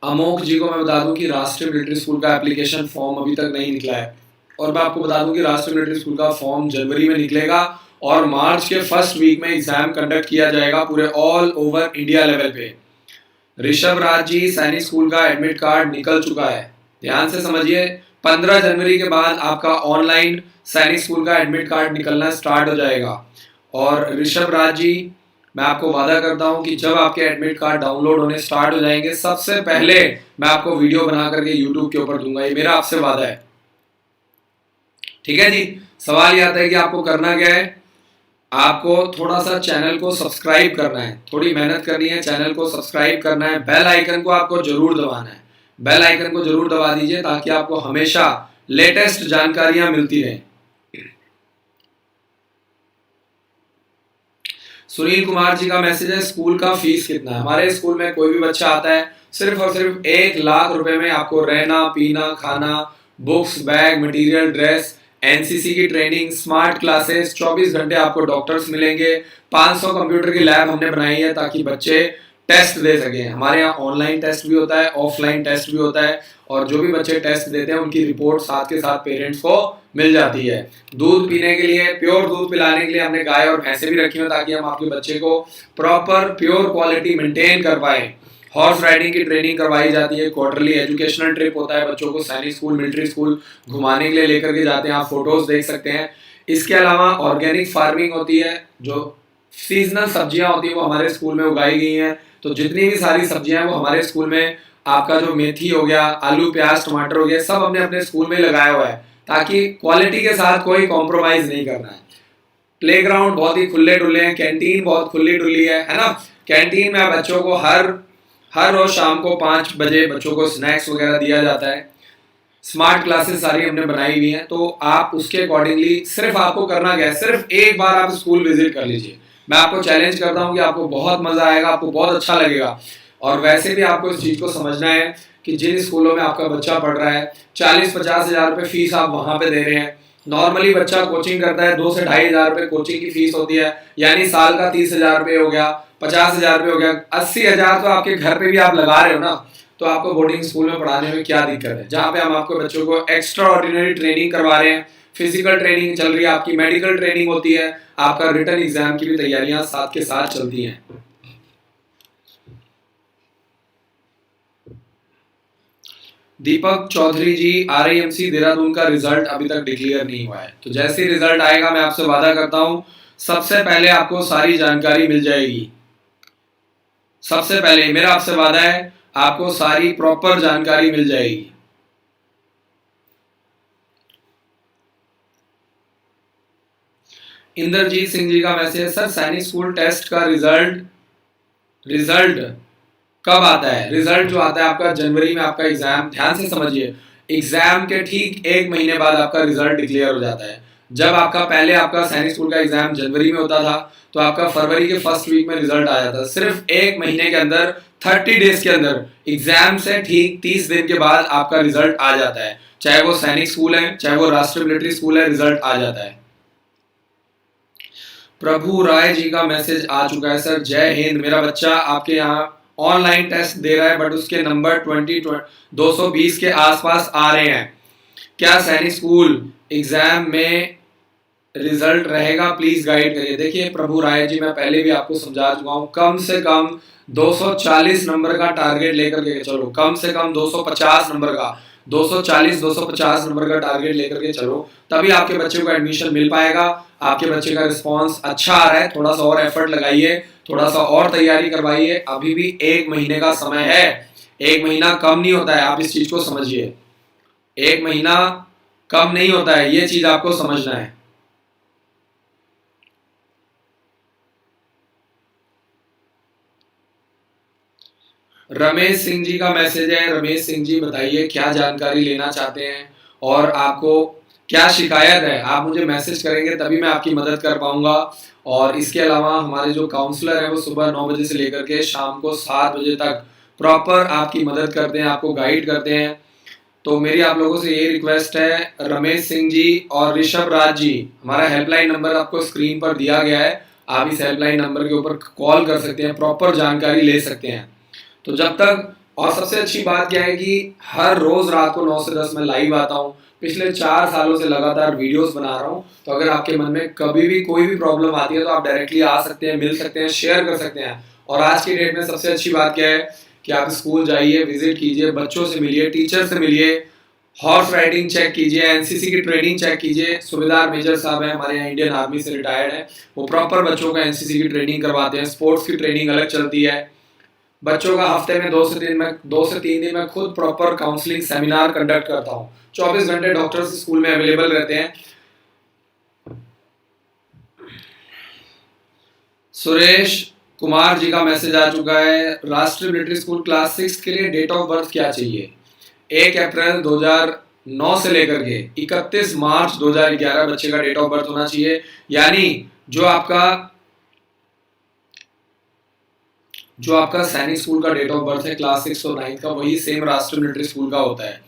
अमोक जी को मैं बता दूं कि राष्ट्रीय मिलिट्री स्कूल का एप्लीकेशन फॉर्म अभी तक नहीं निकला है, और मैं आपको बता दूं कि राष्ट्रीय मिलिट्री स्कूल का फॉर्म जनवरी में निकलेगा और मार्च के फर्स्ट वीक में एग्जाम कंडक्ट किया जाएगा पूरे ऑल ओवर इंडिया लेवल पे। ऋषभ राज जी, सैनिक स्कूल का एडमिट कार्ड निकल चुका है, ध्यान से समझिए। 15 जनवरी के बाद आपका ऑनलाइन सैनिक स्कूल का एडमिट कार्ड निकलना स्टार्ट हो जाएगा। और ऋषभ राज जी, मैं आपको वादा करता हूं कि जब आपके एडमिट कार्ड डाउनलोड होने स्टार्ट हो जाएंगे, सबसे पहले मैं आपको वीडियो बना करके यूट्यूब के ऊपर दूंगा, ये मेरा आपसे वादा है। ठीक है जी। सवाल ये आता है कि आपको करना क्या है, आपको थोड़ा सा चैनल को सब्सक्राइब करना है, थोड़ी मेहनत करनी है, चैनल को सब्सक्राइब करना है, बेल आइकन को आपको जरूर दबाना है, बेल आइकन को जरूर दबा दीजिए ताकि आपको हमेशा लेटेस्ट जानकारियां मिलती रहें। सुनील कुमार जी का मैसेज है, स्कूल का फीस कितना है? हमारे स्कूल में कोई भी बच्चा आता है, सिर्फ और सिर्फ 1 लाख रुपए में आपको रहना, पीना, खाना, books, bag, material, dress, NCC की ट्रेनिंग, स्मार्ट क्लासेस, 24 घंटे आपको डॉक्टर्स मिलेंगे, 500 कंप्यूटर की लैब हमने बनाई है ताकि बच्चे टेस्ट दे सकें। हमारे यहाँ ऑनलाइन टेस्ट भी होता है, ऑफलाइन टेस्ट भी होता है, और जो भी बच्चे टेस्ट देते हैं उनकी रिपोर्ट साथ के साथ पेरेंट्स को मिल जाती है। दूध पीने के लिए, प्योर दूध पिलाने के लिए हमने गाय और भैंसे भी रखी हो ताकि हम आपके बच्चे को प्रॉपर प्योर क्वालिटी मेंटेन कर पाए। हॉर्स राइडिंग की ट्रेनिंग करवाई जाती है, क्वार्टरली एजुकेशनल ट्रिप होता है, बच्चों को सैनिक स्कूल, मिलिट्री स्कूल घुमाने के लिए लेकर के जाते हैं, आप फोटोज देख सकते हैं। इसके अलावा ऑर्गेनिक फार्मिंग होती है, जो सीजनल सब्जियां होती है वो हमारे स्कूल में उगाई गई हैं। तो जितनी भी सारी सब्जियां हैं वो हमारे स्कूल में, आपका जो मेथी हो गया, आलू, प्याज, टमाटर हो गया, सब हमने अपने स्कूल में लगाया हुआ है ताकि क्वालिटी के साथ कोई कॉम्प्रोमाइज नहीं करना है। प्लेग्राउंड बहुत ही खुले डुले हैं, कैंटीन बहुत खुली डुली है ना। कैंटीन में बच्चों को हर रोज शाम को 5 बजे बच्चों को स्नैक्स वगैरह दिया जाता है। स्मार्ट क्लासेस सारी हमने बनाई हुई हैं, तो आप उसके अकॉर्डिंगली सिर्फ आपको करना क्या है, सिर्फ एक बार आप स्कूल विजिट कर लीजिए। मैं आपको चैलेंज करता हूं कि आपको बहुत मजा आएगा, आपको बहुत अच्छा लगेगा। और वैसे भी आपको इस चीज को समझना है कि जिन स्कूलों में आपका बच्चा पढ़ रहा है, 40-50 हजार रुपए फीस आप वहां पे दे रहे हैं। नॉर्मली बच्चा कोचिंग करता है 2 से 2.5 हजार रुपए कोचिंग की फीस होती है, यानी साल का 30 हजार रुपए हो गया, 50 हजार रुपए हो गया, 80 हजार तो आपके घर पे भी आप लगा रहे हो ना। तो आपको बोर्डिंग स्कूल में पढ़ाने में क्या दिक्कत है, जहाँ पे हम आपको बच्चों को एक्स्ट्रा ऑर्डिनरी ट्रेनिंग करवा रहे हैं, फिजिकल ट्रेनिंग चल रही है, आपकी मेडिकल ट्रेनिंग होती है, आपका रिटर्न एग्जाम की भी तैयारियां साथ के साथ चलती हैं। दीपक चौधरी जी, आरआईएमसी देहरादून का रिजल्ट अभी तक डिक्लेयर नहीं हुआ है, तो जैसे रिजल्ट आएगा मैं आपसे वादा करता हूं सबसे पहले आपको सारी जानकारी मिल जाएगी। सबसे पहले मेरा आपसे वादा है, आपको सारी प्रॉपर जानकारी मिल जाएगी। इंद्रजीत सिंह जी का मैसेज, सर सैनिक स्कूल टेस्ट का रिजल्ट कब आता है? रिजल्ट जो आता है आपका जनवरी में, आपका एग्जाम, ध्यान से समझिए, एग्जाम के ठीक 1 महीने बाद आपका रिजल्ट डिक्लेयर हो जाता है। जब आपका पहले आपका सैनिक स्कूल का एग्जाम जनवरी में होता था, तो आपका फरवरी के फर्स्ट वीक में रिजल्ट आ जाता था। सिर्फ 1 महीने के अंदर, 30 डेज के अंदर, एग्जाम से ठीक 30 दिन के बाद आपका रिजल्ट आ जाता है। चाहे वो सैनिक स्कूल है, चाहे वो राष्ट्रीय मिलिट्री स्कूल है, रिजल्ट आ जाता है। प्रभु राय जी का मैसेज आ चुका है, सर जय हिंद, मेरा बच्चा आपके यहाँ ऑनलाइन टेस्ट दे रहा है बट उसके नंबर 220 के आसपास आ रहे हैं, क्या सैनिक स्कूल एग्जाम में रिजल्ट रहेगा प्लीज गाइड करिए। देखिए प्रभु राय जी, मैं पहले भी आपको समझा चुका हूँ, कम से कम 240 नंबर का टारगेट लेकर के चलो, कम से कम 250 नंबर का, 240 250 नंबर का टारगेट लेकर के चलो, तभी आपके बच्चे को एडमिशन मिल पाएगा। आपके बच्चे का रिस्पांस अच्छा आ रहा है, थोड़ा सा और एफर्ट लगाइए, थोड़ा सा और तैयारी करवाइए। अभी भी 1 महीने का समय है, 1 महीना कम नहीं होता है, आप इस चीज को समझिए। 1 महीना कम नहीं होता है, ये चीज आपको समझना है। रमेश सिंह जी का मैसेज है। रमेश सिंह जी बताइए क्या जानकारी लेना चाहते हैं और आपको क्या शिकायत है। आप मुझे मैसेज करेंगे तभी मैं आपकी मदद कर पाऊंगा। और इसके अलावा हमारे जो काउंसलर हैं वो सुबह 9 बजे से लेकर के शाम को 7 बजे तक प्रॉपर आपकी मदद करते हैं, आपको गाइड करते हैं। तो मेरी आप लोगों से ये रिक्वेस्ट है, रमेश सिंह जी और ऋषभ राज जी, हमारा हेल्पलाइन नंबर आपको स्क्रीन पर दिया गया है, आप इस हेल्पलाइन नंबर के ऊपर कॉल कर सकते हैं, प्रॉपर जानकारी ले सकते हैं। तो जब तक, और सबसे अच्छी बात क्या है कि हर रोज रात को 9 से 10 मैं लाइव आता हूँ, पिछले 4 सालों से लगातार वीडियोस बना रहा हूँ। तो अगर आपके मन में कभी भी कोई भी प्रॉब्लम आती है तो आप डायरेक्टली आ सकते हैं, मिल सकते हैं, शेयर कर सकते हैं। और आज की डेट में सबसे अच्छी बात क्या है कि आप स्कूल जाइए, विजिट कीजिए, बच्चों से मिलिए, टीचर से मिलिए, हॉर्स राइडिंग चेक कीजिए, एनसीसी की ट्रेनिंग चेक कीजिए। सुबेदार मेजर साहब हैं हमारे यहाँ, इंडियन आर्मी से रिटायर्ड हैं, वो प्रॉपर बच्चों का एनसीसी की ट्रेनिंग करवाते हैं। स्पोर्ट्स की ट्रेनिंग अलग चलती है बच्चों का, हफ्ते में 2 से 3 दिन में खुद प्रॉपर काउंसलिंग सेमिनार कंडक्ट करता हूँ। 24 घंटे डॉक्टर्स स्कूल में अवेलेबल रहते हैं। सुरेश कुमार जी का मैसेज आ चुका है, राष्ट्रीय मिलिट्री स्कूल क्लास 6 के लिए डेट ऑफ बर्थ क्या चाहिए। 1 अप्रैल 2009 से लेकर के 31 मार्च 2011 बच्चे का डेट ऑफ बर्थ होना चाहिए। यानी जो आपका सैनिक स्कूल का डेट ऑफ बर्थ है क्लास 6 और 9 का, वही सेम राष्ट्रीय मिलिट्री स्कूल का होता है।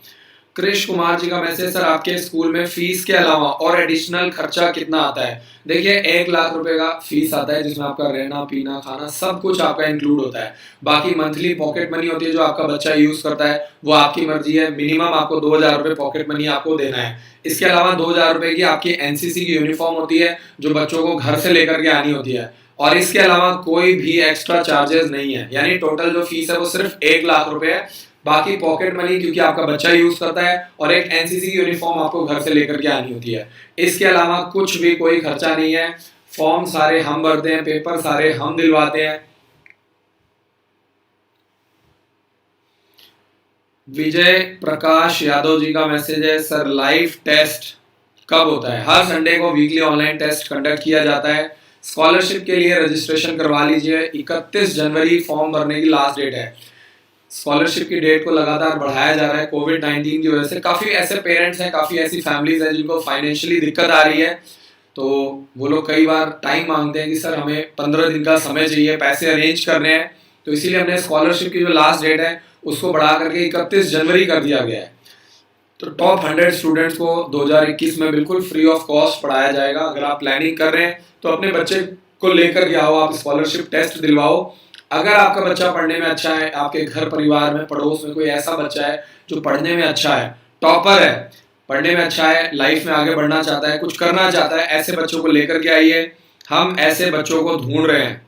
कृष कुमार जी का मैसेज, सर आपके स्कूल में फीस के अलावा और एडिशनल खर्चा कितना आता है। देखिए 1 लाख रुपए का फीस आता है, जिसमें आपका रहना पीना खाना सब कुछ आपका इंक्लूड होता है। बाकी मंथली पॉकेट मनी होती है जो आपका बच्चा यूज करता है, वो आपकी मर्जी है। मिनिमम आपको 2,000 रुपए पॉकेट मनी आपको देना है। इसके अलावा 2,000 रुपए की आपकी एनसीसी की यूनिफॉर्म होती है जो बच्चों को घर से लेकर के आनी होती है। और इसके अलावा कोई भी एक्स्ट्रा चार्जेस नहीं है, यानी टोटल जो फीस है वो सिर्फ 1 लाख रुपए है। बाकी पॉकेट मनी क्योंकि आपका बच्चा यूज करता है, और एक एनसीसी की यूनिफॉर्म आपको घर से लेकर के आनी होती है। इसके अलावा कुछ भी कोई खर्चा नहीं है। फॉर्म सारे हम भरते हैं, पेपर सारे हम दिलवाते हैं। विजय प्रकाश यादव जी का मैसेज है, सर लाइव टेस्ट कब होता है। हर संडे को वीकली ऑनलाइन टेस्ट कंडक्ट किया जाता है। स्कॉलरशिप के लिए रजिस्ट्रेशन करवा लीजिए, 31 जनवरी फॉर्म भरने की लास्ट डेट है। स्कॉलरशिप की डेट को लगातार बढ़ाया जा रहा है। कोविड-19 की वजह से काफी ऐसे पेरेंट्स हैं, काफी ऐसी फैमिलीज हैं जिनको फाइनेंशियली दिक्कत आ रही है, तो वो लोग कई बार टाइम मांगते हैं कि सर हमें 15 दिन का समय चाहिए, पैसे अरेंज करने हैं। तो इसीलिए हमने स्कॉलरशिप की जो लास्ट डेट है उसको बढ़ा करके 31 जनवरी कर दिया गया है। तो टॉप 100 स्टूडेंट्स को 2021 में बिल्कुल फ्री ऑफ कॉस्ट पढ़ाया जाएगा। अगर आप प्लानिंग कर रहे हैं तो अपने बच्चे को लेकर के आओ, आप स्कॉलरशिप टेस्ट दिलवाओ। अगर आपका बच्चा पढ़ने में अच्छा है, आपके घर परिवार में पड़ोस में कोई ऐसा बच्चा है जो पढ़ने में अच्छा है, टॉपर है, पढ़ने में अच्छा है, लाइफ में आगे बढ़ना चाहता है, कुछ करना चाहता है, ऐसे बच्चों को लेकर के आइए। हम ऐसे बच्चों को ढूंढ रहे हैं।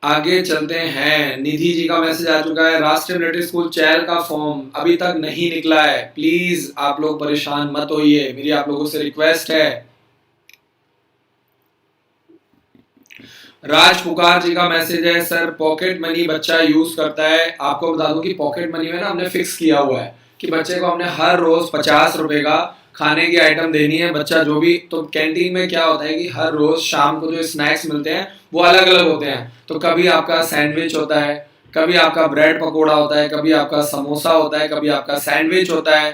आगे चलते हैं। निधि जी का मैसेज आ चुका है, राष्ट्रीय मिलिट्री स्कूल चैल का फॉर्म अभी तक नहीं निकला है, प्लीज आप लोग परेशान मत होइए, मेरी आप लोगों से रिक्वेस्ट है। राज पुकार जी का मैसेज है, सर पॉकेट मनी बच्चा यूज करता है। आपको बता दूं कि पॉकेट मनी में ना हमने फिक्स किया हुआ है कि बच्चे को हमने हर रोज 50 रुपए का खाने की आइटम देनी है। बच्चा जो भी, तो कैंटीन में क्या होता है कि हर रोज शाम को जो स्नैक्स मिलते हैं वो अलग अलग होते हैं। तो कभी आपका सैंडविच होता है, कभी आपका ब्रेड पकोड़ा होता है, कभी आपका समोसा होता है, कभी आपका सैंडविच होता है।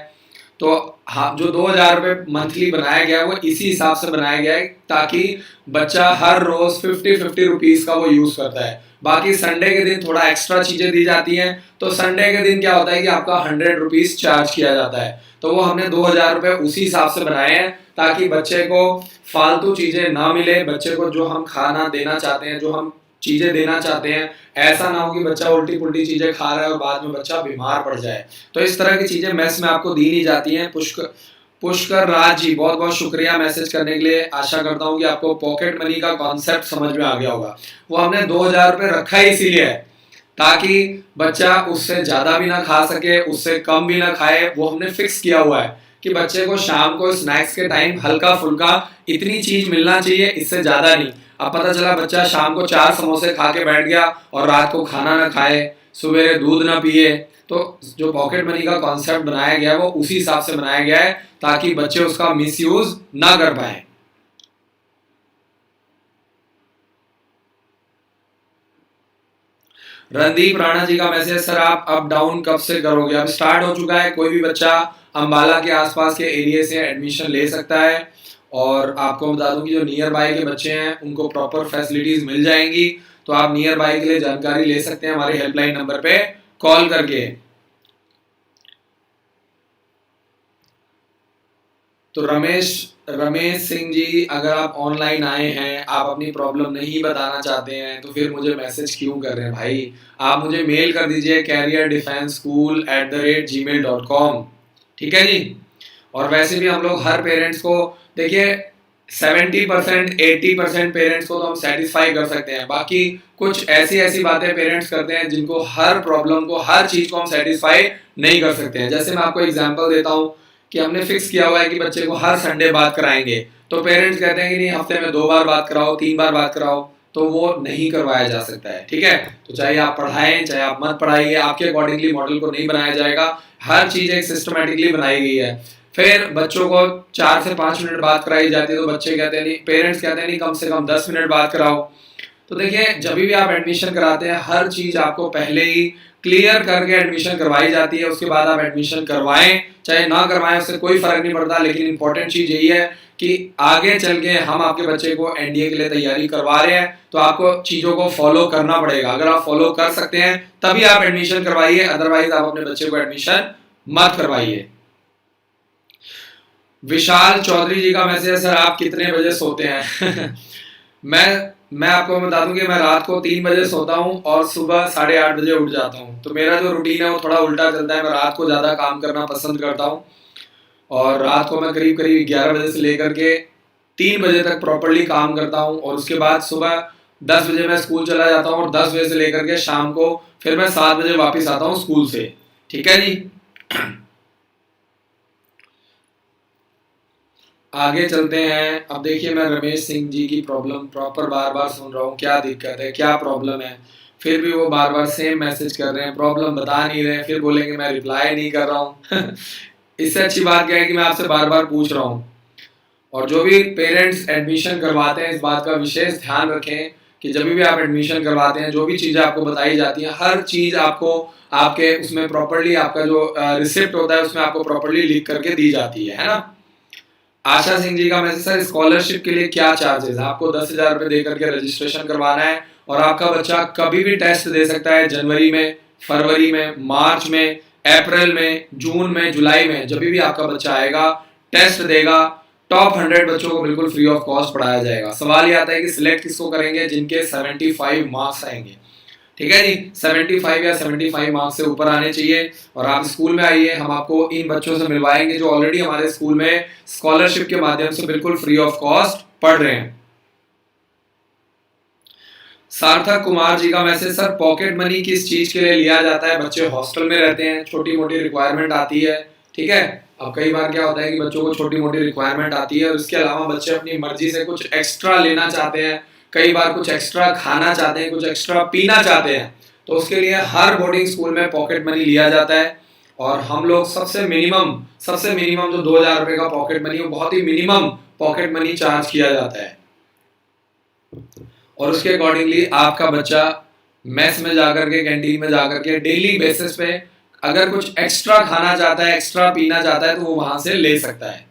तो हाँ, जो 2,000 रुपए मंथली बनाया गया है वो इसी हिसाब से बनाया गया है ताकि बच्चा हर रोज 50-50 रुपीज का वो यूज करता है। बाकी संडे के दिन थोड़ा एक्स्ट्रा चीजें दी जाती हैं, तो संडे के दिन क्या होता है कि आपका 100 रुपीज चार्ज किया जाता है। तो वो हमने 2,000 रुपए उसी हिसाब से बनाए हैं ताकि बच्चे को फालतू चीजें ना मिले, बच्चे को जो हम खाना देना चाहते हैं, जो हम चीजें देना चाहते हैं। ऐसा ना हो कि बच्चा उल्टी पुल्टी चीजें खा रहा है और बाद में बच्चा बीमार पड़ जाए। तो इस तरह की चीजें मेस में आपको दी नहीं जाती हैं। पुष्कर राज जी, बहुत बहुत शुक्रिया मैसेज करने के लिए। आशा करता हूँ कि आपको पॉकेट मनी का कॉन्सेप्ट समझ में आ गया होगा। वो हमने 2,000 रुपये रखा ही इसीलिए है ताकि बच्चा उससे ज्यादा भी ना खा सके, उससे कम भी ना खाए। वो हमने फिक्स किया हुआ है कि बच्चे को शाम को स्नैक्स के टाइम हल्का फुल्का इतनी चीज मिलना चाहिए, इससे ज्यादा नहीं। अब पता चला बच्चा शाम को 4 समोसे खा के बैठ गया और रात को खाना ना खाए, सवेरे दूध ना पिए। तो जो पॉकेट मनी का कॉन्सेप्ट बनाया गया है वो उसी हिसाब से बनाया गया है ताकि बच्चे उसका मिसयूज ना कर पाए। रणदीप राणा जी का मैसेज, सर आप अप डाउन कब से करोगे? अब स्टार्ट हो चुका है। कोई भी बच्चा अंबाला के आसपास के एरिया से एडमिशन ले सकता है। और आपको बता दूं कि जो नियर बाय के बच्चे हैं उनको प्रॉपर फैसिलिटीज मिल जाएंगी। तो आप नियर बाय के लिए जानकारी ले सकते हैं हमारे हेल्पलाइन नंबर पे कॉल करके। तो रमेश सिंह जी, अगर आप ऑनलाइन आए हैं, आप अपनी प्रॉब्लम नहीं बताना चाहते हैं तो फिर मुझे मैसेज क्यों कर रहे हैं भाई? आप मुझे मेल कर दीजिए careerdefenseschool@gmail.com। ठीक है जी। और वैसे भी हम लोग हर पेरेंट्स को, देखिए 70% 80% पेरेंट्स को तो हम सेटिस्फाई कर सकते हैं। बाकी कुछ ऐसी ऐसी बातें पेरेंट्स करते हैं जिनको हर प्रॉब्लम को, हर चीज को हम सेटिस्फाई नहीं कर सकते हैं। जैसे मैं आपको एग्जांपल देता हूँ कि हमने फिक्स किया हुआ है कि बच्चे को हर संडे बात कराएंगे। तो पेरेंट्स कहते हैं कि नहीं, हफ्ते में 2 बार बात कराओ, 3 बार बात कराओ। तो वो नहीं करवाया जा सकता है। ठीक है। तो चाहे आप पढ़ाएं चाहे आप मत पढ़ाइए, आपके अकॉर्डिंगली मॉडल को नहीं बनाया जाएगा। हर चीज एक सिस्टमेटिकली बनाई गई है। फिर बच्चों को 4 से 5 मिनट बात कराई जाती है तो बच्चे कहते हैं नहीं, पेरेंट्स कहते हैं नहीं कम से कम 10 मिनट बात कराओ। तो देखिए जब भी आप एडमिशन कराते हैं हर चीज आपको पहले ही क्लियर करके एडमिशन करवाई जाती है। उसके बाद आप एडमिशन करवाएं चाहे ना करवाएं, उससे कोई फर्क नहीं पड़ता। लेकिन इंपॉर्टेंट चीज यही है कि आगे चल के हम आपके बच्चे को एनडीए के लिए तैयारी करवा रहे हैं तो आपको चीजों को फॉलो करना पड़ेगा। अगर आप फॉलो कर सकते हैं तभी आप एडमिशन करवाइए, अदरवाइज आप अपने बच्चे को एडमिशन मत करवाइए। विशाल चौधरी जी का मैसेज है, सर आप कितने बजे सोते हैं? मैं आपको बता दूं कि मैं रात को 3 बजे सोता हूं और सुबह 8:30 बजे उठ जाता हूं। तो मेरा जो रूटीन है वो थोड़ा उल्टा चलता है। मैं रात को ज्यादा काम करना पसंद करता हूं और रात को मैं करीब करीब 11 बजे से लेकर के 3 बजे तक प्रॉपरली काम करता हूं। और उसके बाद सुबह 10 बजे मैं स्कूल चला जाता हूं और 10 बजे से लेकर के शाम को फिर मैं 7 बजे वापस आता हूं स्कूल से। ठीक है जी। आगे चलते हैं। अब देखिए मैं रमेश सिंह जी की प्रॉब्लम प्रॉपर बार बार सुन रहा हूँ, क्या दिक्कत है, क्या प्रॉब्लम है। फिर भी वो बार बार सेम मैसेज कर रहे हैं, प्रॉब्लम बता नहीं रहे, फिर बोलेंगे मैं रिप्लाई नहीं कर रहा हूँ। इससे अच्छी बात क्या है कि मैं आपसे बार बार पूछ रहा हूँ। और जो भी पेरेंट्स एडमिशन करवाते हैं इस बात का विशेष ध्यान रखें कि जब भी आप एडमिशन करवाते हैं जो भी चीज़ें आपको बताई जाती हैं हर चीज़ आपको आपके उसमें प्रॉपरली आपका जो रिसिप्ट होता है उसमें आपको प्रॉपरली लिख करके दी जाती है ना। आशा सिंह जी का मैसेज, सर स्कॉलरशिप के लिए क्या चार्जेस है? आपको 10,000 रुपए देकर के रजिस्ट्रेशन करवाना है और आपका बच्चा कभी भी टेस्ट दे सकता है। जनवरी में, फरवरी में, मार्च में, अप्रैल में, जून में, जुलाई में, जब भी आपका बच्चा आएगा टेस्ट देगा। टॉप 100 बच्चों को बिल्कुल फ्री ऑफ कॉस्ट पढ़ाया जाएगा। सवाल ये आता है कि सिलेक्ट किसको करेंगे? जिनके 75 मार्क्स आएंगे। ठीक है जी। 75 या 75 मार्क्स से ऊपर आने चाहिए। और आप स्कूल में आइए, हम आपको इन बच्चों से मिलवाएंगे जो ऑलरेडी हमारे स्कूल में स्कॉलरशिप के माध्यम से बिल्कुल फ्री ऑफ कॉस्ट पढ़ रहे हैं। सार्थक कुमार जी का मैसेज, सर पॉकेट मनी किस चीज के लिए लिया जाता है? बच्चे हॉस्टल में रहते हैं, छोटी मोटी रिक्वायरमेंट आती है। ठीक है। अब कई बार क्या होता है कि बच्चों को छोटी मोटी रिक्वायरमेंट आती है और इसके अलावा बच्चे अपनी मर्जी से कुछ एक्स्ट्रा लेना चाहते हैं, कई बार कुछ एक्स्ट्रा खाना चाहते हैं, कुछ एक्स्ट्रा पीना चाहते हैं। तो उसके लिए हर बोर्डिंग स्कूल में पॉकेट मनी लिया जाता है। और हम लोग सबसे मिनिमम जो 2,000 रुपए का पॉकेट मनी, वो बहुत ही मिनिमम पॉकेट मनी चार्ज किया जाता है। और उसके अकॉर्डिंगली आपका बच्चा मेस में जाकर के, कैंटीन में जाकर के डेली बेसिस पे अगर कुछ एक्स्ट्रा खाना चाहता है, एक्स्ट्रा पीना चाहता है तो वो वहां से ले सकता है।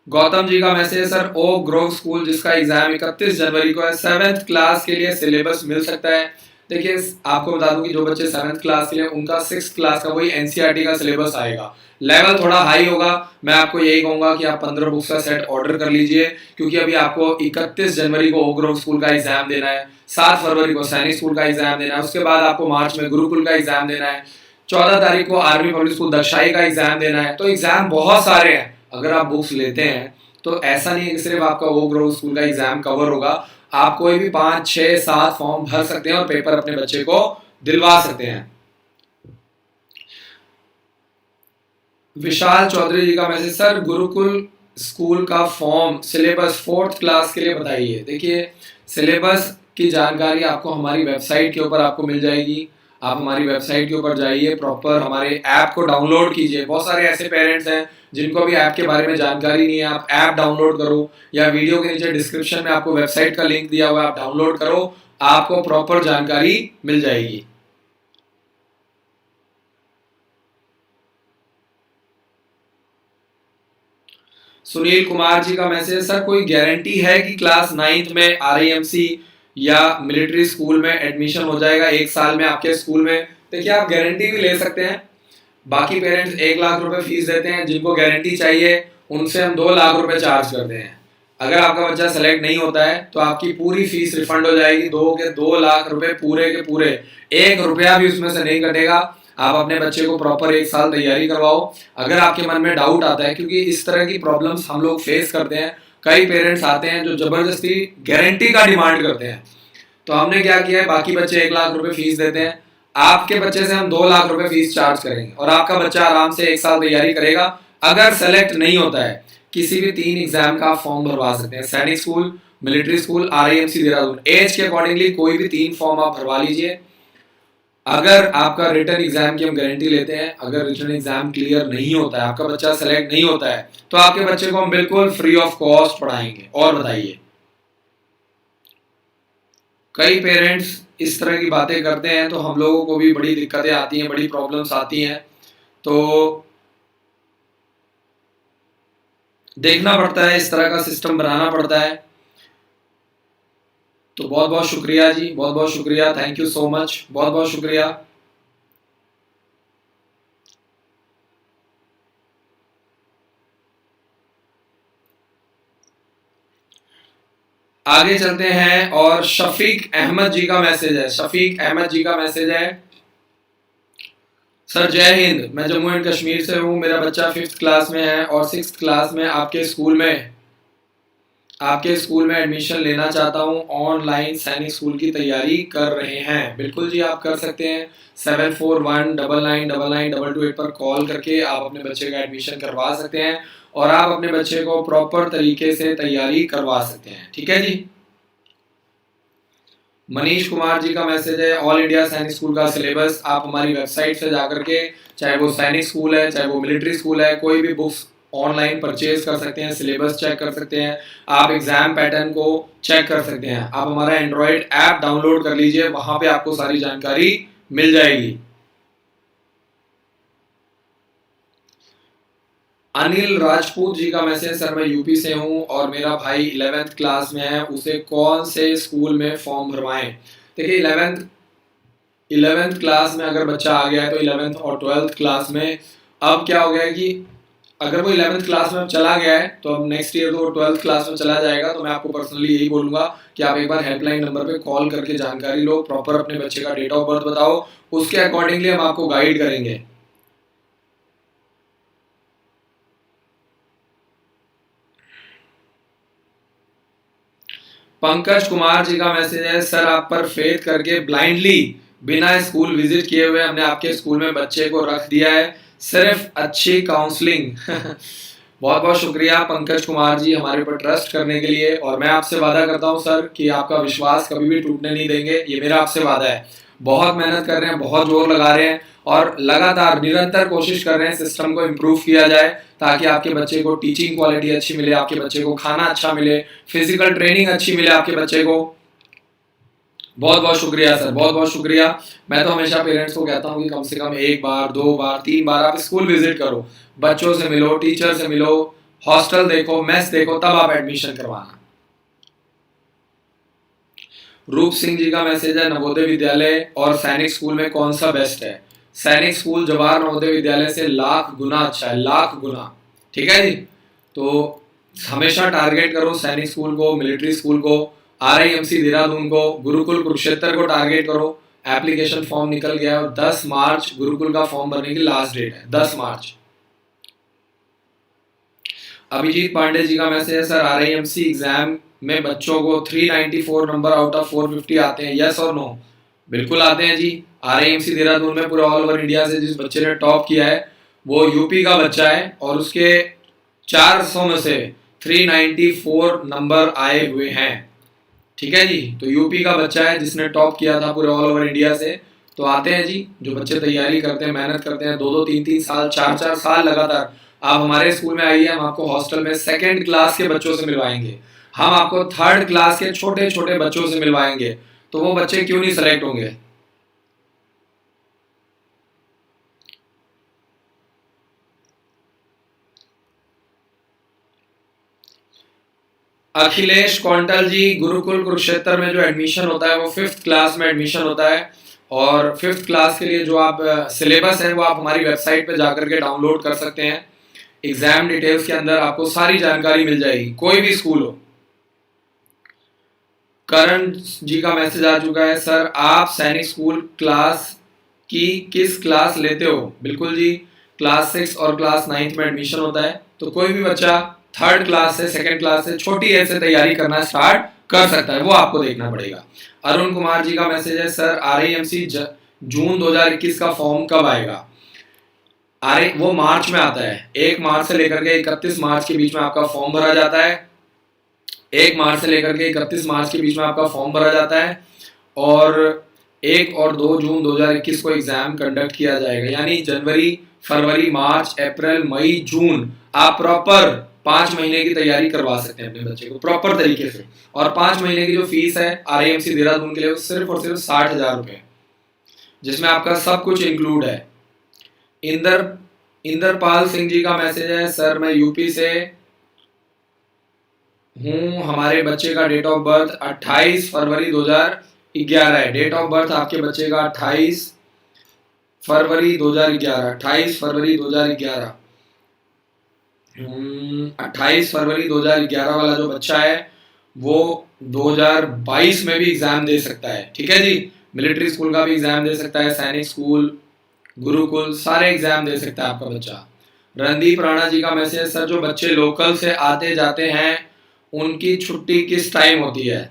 गौतम जी का message, sir oak grove school जिसका एग्जाम 31 जनवरी को है, 7th क्लास के लिए सिलेबस मिल सकता है? देखिए आपको बता दूं कि जो बच्चे 7th क्लास के लिए उनका 6th क्लास का वही एनसीईआरटी का सिलेबस आएगा। लेवल थोड़ा हाई होगा। मैं आपको यही कहूंगा कि आप 15 बुक्स का सेट ऑर्डर कर लीजिए, क्योंकि अभी आपको 31 जनवरी को ओक ग्रोव स्कूल का एग्जाम देना है, 7 फरवरी को सैनिक स्कूल का एग्जाम देना है, उसके बाद आपको मार्च में गुरुकुल का एग्जाम देना है, 14 तारीख को आर्मी पब्लिक स्कूल दक्षाई का एग्जाम देना है। तो एग्जाम बहुत सारे हैं। अगर आप बुक्स लेते हैं तो ऐसा नहीं है कि सिर्फ आपका ओक ग्रोव स्कूल का एग्जाम कवर होगा। आप कोई भी 5, 6, 7 फॉर्म भर सकते हैं और पेपर अपने बच्चे को दिलवा सकते हैं। विशाल चौधरी जी का मैसेज, सर गुरुकुल स्कूल का फॉर्म सिलेबस 4th क्लास के लिए बताइए। देखिए सिलेबस की जानकारी आपको हमारी वेबसाइट के ऊपर आपको मिल जाएगी। आप हमारी वेबसाइट के ऊपर जाइए, प्रॉपर हमारे ऐप को डाउनलोड कीजिए। बहुत सारे ऐसे पेरेंट्स हैं जिनको भी ऐप के बारे में जानकारी नहीं है। आप ऐप डाउनलोड करो, या वीडियो के नीचे डिस्क्रिप्शन में आपको वेबसाइट का लिंक दिया हुआ है, आप डाउनलोड करो, आपको प्रॉपर जानकारी मिल जाएगी। सुनील कुमार जी का मैसेज, सर कोई गारंटी है कि क्लास 9th में आरआईएमसी या मिलिट्री स्कूल में एडमिशन हो जाएगा 1 साल में आपके स्कूल में? देखिए आप गारंटी भी ले सकते हैं। बाकी पेरेंट्स 1 लाख रुपए फीस देते हैं, जिनको गारंटी चाहिए उनसे हम 2 लाख रुपए चार्ज करते हैं। अगर आपका बच्चा सेलेक्ट नहीं होता है तो आपकी पूरी फीस रिफंड हो जाएगी। 2 लाख रुपए पूरे के पूरे, 1 रुपया भी उसमें से नहीं कटेगा। आप अपने बच्चे को प्रॉपर 1 साल तैयारी करवाओ। अगर आपके मन में डाउट आता है, क्योंकि इस तरह की प्रॉब्लम्स हम लोग फेस करते हैं, कई पेरेंट्स आते हैं जो जबरदस्ती गारंटी का डिमांड करते हैं। तो हमने क्या किया है, बाकी बच्चे 1 लाख रुपए फीस देते हैं, आपके बच्चे से हम 2 लाख रुपए फीस चार्ज करेंगे और आपका बच्चा आराम से 1 साल तैयारी करेगा। अगर सेलेक्ट नहीं होता है, किसी भी 3 एग्जाम का फॉर्म भरवा सकते हैं, Sainik school, military school, RIMC Dehradun. Age के अकॉर्डिंगली कोई भी 3 फॉर्म आप भरवा लीजिए। अगर आपका रिटर्न एग्जाम की हम गारंटी लेते हैं, अगर रिटर्न एग्जाम क्लियर नहीं होता है, आपका बच्चा सेलेक्ट नहीं होता है, तो आपके बच्चे को हम बिल्कुल फ्री ऑफ कॉस्ट पढ़ाएंगे। और बताइए, कई पेरेंट्स इस तरह की बातें करते हैं तो हम लोगों को भी बड़ी दिक्कतें आती हैं, बड़ी प्रॉब्लम्स आती हैं। तो देखना पड़ता है, इस तरह का सिस्टम बनाना पड़ता है। तो बहुत बहुत शुक्रिया जी, बहुत बहुत शुक्रिया, थैंक यू सो मच, बहुत बहुत शुक्रिया। आगे चलते हैं और शफीक अहमद जी का मैसेज है। शफीक अहमद जी का मैसेज है, सर जय हिंद, मैं जम्मू एंड कश्मीर से हूँ। मेरा बच्चा 5th क्लास में है और 6th क्लास में आपके स्कूल में एडमिशन लेना चाहता हूँ। ऑनलाइन सैनिक स्कूल की तैयारी कर रहे हैं। बिल्कुल जी, आप कर सकते हैं। 7419999228 पर कॉल करके आप अपने बच्चे का एडमिशन करवा सकते हैं और आप अपने बच्चे को प्रॉपर तरीके से तैयारी करवा सकते हैं। ठीक है जी। मनीष कुमार जी का मैसेज है, ऑल इंडिया सैनिक स्कूल का सिलेबस आप हमारी वेबसाइट से जाकर के, चाहे वो सैनिक स्कूल है, चाहे वो मिलिट्री स्कूल है, कोई भी बुक्स ऑनलाइन परचेज कर सकते हैं, सिलेबस चेक कर सकते हैं, आप एग्जाम पैटर्न को चेक कर सकते हैं। आप हमारा एंड्रॉइड ऐप डाउनलोड कर लीजिए, वहां पे आपको सारी जानकारी मिल जाएगी। अनिल राजपूत जी का मैसेज, सर मैं यूपी से हूं और मेरा भाई 11th क्लास में है, उसे कौन से स्कूल में फॉर्म भरवाएं? देखिए 11th क्लास में अगर बच्चा आ गया है तो 11th और 12th क्लास में अब क्या हो गया है कि अगर वो 11th क्लास में चला गया है तो अब नेक्स्ट ईयर तो 12th क्लास में चला जाएगा। तो मैं आपको पर्सनली यही बोलूंगा कि आप एक बार हेल्पलाइन नंबर पे कॉल करके जानकारी लो, प्रॉपर अपने बच्चे का डेट ऑफ बर्थ बताओ, उसके अकॉर्डिंगली हम आपको गाइड करेंगे। पंकज कुमार जी का मैसेज है, सर आप पर फेथ करके ब्लाइंडली बिना स्कूल विजिट किए हुए हमने आपके स्कूल में बच्चे को रख दिया है, सिर्फ अच्छी काउंसलिंग। बहुत बहुत शुक्रिया पंकज कुमार जी हमारे ऊपर ट्रस्ट करने के लिए, और मैं आपसे वादा करता हूं सर कि आपका विश्वास कभी भी टूटने नहीं देंगे, ये मेरा आपसे वादा है। बहुत मेहनत कर रहे हैं, बहुत जोर लगा रहे हैं और लगातार निरंतर कोशिश कर रहे हैं सिस्टम को इम्प्रूव किया जाए, ताकि आपके बच्चे को टीचिंग क्वालिटी अच्छी मिले, आपके बच्चे को खाना अच्छा मिले, फिजिकल ट्रेनिंग अच्छी मिले आपके बच्चे को। बहुत बहुत शुक्रिया सर, बहुत बहुत शुक्रिया। मैं तो हमेशा पेरेंट्स को कहता हूँ कि कम से कम 1 बार 2 बार 3 बार आप स्कूल विजिट करो, बच्चों से मिलो, टीचर से मिलो, हॉस्टल देखो, मेस देखो, तब आप एडमिशन करवाना। रूप सिंह जी का मैसेज है, नवोदय विद्यालय और सैनिक स्कूल में कौन सा बेस्ट है? सैनिक स्कूल जवाहर नवोदय विद्यालय से लाख गुना अच्छा है, लाख गुना। ठीक है जी। तो हमेशा टारगेट करो सैनिक स्कूल को, मिलिट्री स्कूल को, RIMC देहरादून को, गुरुकुल कुरुक्षेत्र को टारगेट करो। एप्लीकेशन फॉर्म निकल गया है और 10 मार्च गुरुकुल का फॉर्म भरने की लास्ट डेट है, 10 मार्च। अभिजीत पांडे जी का मैसेज है, सर RIMC एग्जाम में बच्चों को 394 नंबर आउट ऑफ 450 आते हैं, यस और नो? बिल्कुल आते हैं जी। RIMC देहरादून में पूरे ऑल ओवर इंडिया से जिस बच्चे ने टॉप किया है वो यूपी का बच्चा है और उसके 400 में से 394 नंबर आए हुए हैं। ठीक है जी। तो यूपी का बच्चा है जिसने टॉप किया था पूरे ऑल ओवर इंडिया से। तो आते हैं जी, जो बच्चे तैयारी करते हैं, मेहनत करते हैं, 2-2, 3-3 साल, 4-4 साल लगातार, आप हमारे स्कूल में आइए, हम आपको हॉस्टल में सेकंड क्लास के बच्चों से मिलवाएंगे, हम आपको थर्ड क्लास के छोटे छोटे बच्चों से मिलवाएंगे। तो वो बच्चे क्यों नहीं सेलेक्ट होंगे? अखिलेश कौंटल जी, गुरुकुल कुरुक्षेत्र में जो एडमिशन होता है वो 5th क्लास में एडमिशन होता है और 5th क्लास के लिए जो आप सिलेबस है वो आप हमारी वेबसाइट पे जाकर के डाउनलोड कर सकते हैं। एग्जाम डिटेल्स के अंदर आपको सारी जानकारी मिल जाएगी, कोई भी स्कूल हो। करण जी का मैसेज आ चुका है, सर आप सैनिक स्कूल क्लास की किस क्लास लेते हो? बिल्कुल जी, क्लास 6 और क्लास 9 में एडमिशन होता है। तो कोई भी बच्चा थर्ड क्लास से, सेकंड क्लास से, छोटी एज से तैयारी करना स्टार्ट कर सकता है, वो आपको देखना पड़ेगा। अरुण कुमार जी का मैसेज है, सर RIMC जून 2021 का फॉर्म कब आएगा? अरे वो मार्च में आता है, 1 मार्च से लेकर के 31 मार्च के बीच में आपका फॉर्म भरा जाता है। 1 मार्च से लेकर के 31 मार्च के बीच में आपका फॉर्म भरा जाता है और 1 और 2 जून 2021 को एग्जाम कंडक्ट किया जाएगा। यानी जनवरी, फरवरी, मार्च, अप्रैल, मई, जून, आप प्रॉपर 5 महीने की तैयारी करवा सकते हैं अपने बच्चे को प्रॉपर तरीके से। और 5 महीने की जो फीस है RIMC देहरादून के लिए, वो सिर्फ और सिर्फ 60,000 रुपए, जिसमें आपका सब कुछ इंक्लूड है। इंदरपाल सिंह जी का मैसेज है, सर मैं यूपी से हूँ, हमारे बच्चे का डेट ऑफ बर्थ 28 फरवरी 2011 है। डेट ऑफ बर्थ आपके बच्चे का 28 फरवरी 2011, 28 फरवरी 2011, 28 फरवरी 2011 वाला जो बच्चा है वो 2022 में भी एग्जाम दे सकता है। ठीक है जी। मिलिट्री स्कूल का भी एग्जाम दे सकता है, सैनिक स्कूल, गुरुकुल, सारे एग्जाम दे सकता है आपका बच्चा। रणदीप राणा जी का मैसेज, सर जो बच्चे लोकल से आते जाते हैं उनकी छुट्टी किस टाइम होती है?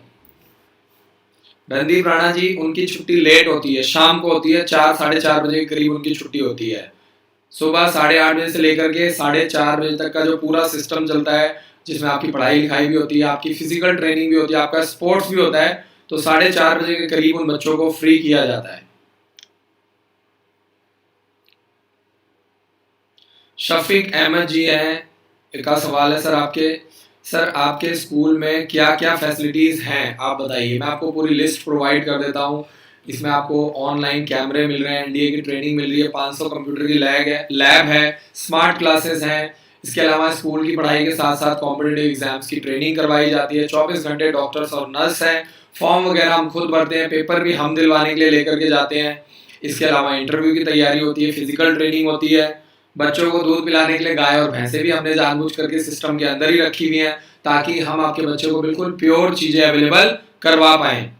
रणदीप राणा जी, उनकी छुट्टी लेट होती है, शाम को होती है, 4-4:30 बजे के करीब उनकी छुट्टी होती है। सुबह 8:30 बजे से लेकर के 4:30 बजे तक का जो पूरा सिस्टम चलता है, जिसमें आपकी पढ़ाई लिखाई भी होती है, आपकी फिजिकल ट्रेनिंग भी होती है, आपका स्पोर्ट्स भी होता है, तो 4:30 बजे के करीब उन बच्चों को फ्री किया जाता है। शफीक अहमद जी हैं, का सवाल है, सर आपके स्कूल में क्या क्या फैसिलिटीज हैं आप बताइए। मैं आपको पूरी लिस्ट प्रोवाइड कर देता हूँ। इसमें आपको ऑनलाइन कैमरे मिल रहे हैं, NDA की ट्रेनिंग मिल रही है, 500 कंप्यूटर की लैब है, स्मार्ट क्लासेस हैं। इसके अलावा स्कूल की पढ़ाई के साथ साथ कॉम्पिटिटिव एग्जाम्स की ट्रेनिंग करवाई जाती है। 24 घंटे डॉक्टर्स और नर्स हैं। फॉर्म वगैरह हम खुद भरते हैं, पेपर भी हम दिलवाने के लिए लेकर के जाते हैं। इसके अलावा इंटरव्यू की तैयारी होती है, फिजिकल ट्रेनिंग होती है। बच्चों को दूध पिलाने के लिए गाय और भैंसे भी हमने जानबूझ करके सिस्टम के अंदर ही रखी हुई हैं, ताकि हम आपके बच्चे को बिल्कुल प्योर चीजें अवेलेबल करवा पाए।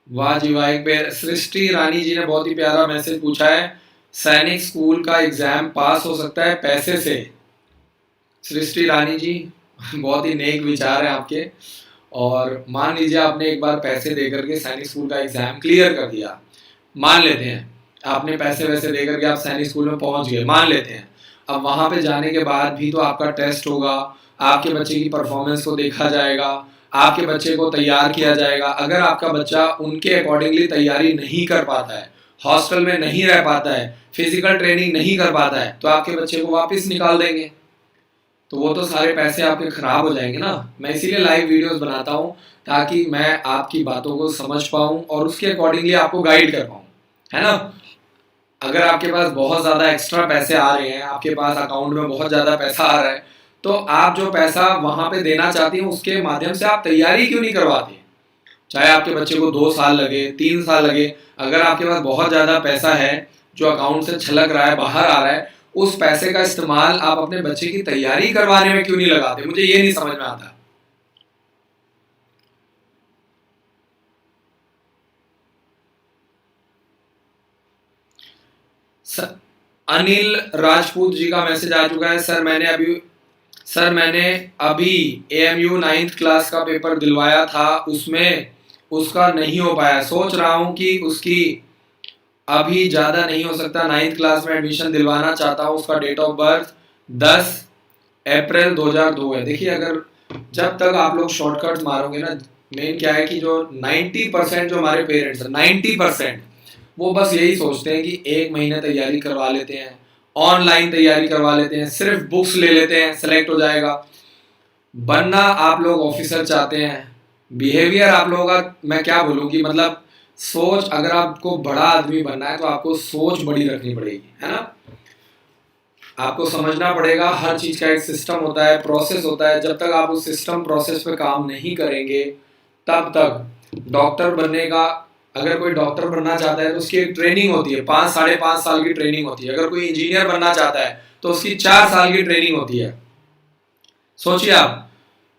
वाह जी वाह। एक बार सृष्टि रानी जी ने बहुत ही प्यारा मैसेज पूछा है, सैनिक स्कूल का एग्जाम पास हो सकता है पैसे से? सृष्टि रानी जी, बहुत ही नेक विचार है आपके। और मान लीजिए आपने एक बार पैसे दे करके सैनिक स्कूल का एग्जाम क्लियर कर दिया, मान लेते हैं आपने पैसे वैसे दे करके आप सैनिक स्कूल में पहुंच गए, मान लेते हैं। अब वहां पे जाने के बाद भी तो आपका टेस्ट होगा, आपके बच्चे की परफॉर्मेंस को देखा जाएगा, आपके बच्चे को तैयार किया जाएगा। अगर आपका बच्चा उनके अकॉर्डिंगली तैयारी नहीं कर पाता है, हॉस्टल में नहीं रह पाता है, फिजिकल ट्रेनिंग नहीं कर पाता है, तो आपके बच्चे को वापस निकाल देंगे। तो वो तो सारे पैसे आपके खराब हो जाएंगे ना। मैं इसीलिए लाइव वीडियोस बनाता हूँ, ताकि मैं आपकी बातों को समझ पाऊँ और उसके अकॉर्डिंगली आपको गाइड कर पाऊँ, है ना। अगर आपके पास बहुत ज़्यादा एक्स्ट्रा पैसे आ रहे हैं, आपके पास अकाउंट में बहुत ज़्यादा पैसा आ रहा है, तो आप जो पैसा वहां पे देना चाहती हैं उसके माध्यम से आप तैयारी क्यों नहीं करवाती? चाहे आपके बच्चे को 2 साल लगे, 3 साल लगे, अगर आपके पास बहुत ज्यादा पैसा है जो अकाउंट से छलक रहा है, बाहर आ रहा है, उस पैसे का इस्तेमाल आप अपने बच्चे की तैयारी करवाने में क्यों नहीं लगाते? मुझे ये नहीं समझ में आता। सर, अनिल राजपूत जी का मैसेज आ चुका है। सर मैंने अभी एएमयू 9th क्लास का पेपर दिलवाया था, उसमें उसका नहीं हो पाया। सोच रहा हूँ कि उसकी अभी ज़्यादा नहीं हो सकता, 9th क्लास में एडमिशन दिलवाना चाहता हूँ। उसका डेट ऑफ बर्थ 10 अप्रैल 2002 है। देखिए, अगर जब तक आप लोग शॉर्टकट मारोगे ना, मेन क्या है कि जो 90% जो हमारे पेरेंट्स हैं, 90% वो बस यही सोचते हैं कि 1 महीने तैयारी करवा लेते हैं, ऑनलाइन तैयारी करवा लेते हैं, सिर्फ बुक्स ले लेते हैं, सेलेक्ट हो जाएगा। बनना आप लोग ऑफिसर चाहते हैं, बिहेवियर आप लोगों का मैं क्या बोलूँ कि मतलब सोच, अगर आपको बड़ा आदमी बनना है तो आपको सोच बड़ी रखनी पड़ेगी, है ना। आपको समझना पड़ेगा हर चीज का एक सिस्टम होता है, प्रोसेस होता है। जब तक आप उस सिस्टम प्रोसेस पे काम नहीं करेंगे तब तक डॉक्टर बनने का, अगर कोई डॉक्टर बनना चाहता है तो उसकी एक ट्रेनिंग होती है, 5-5.5 साल की ट्रेनिंग होती है। अगर कोई इंजीनियर बनना चाहता है तो उसकी 4 साल की ट्रेनिंग होती है। सोचिए आप,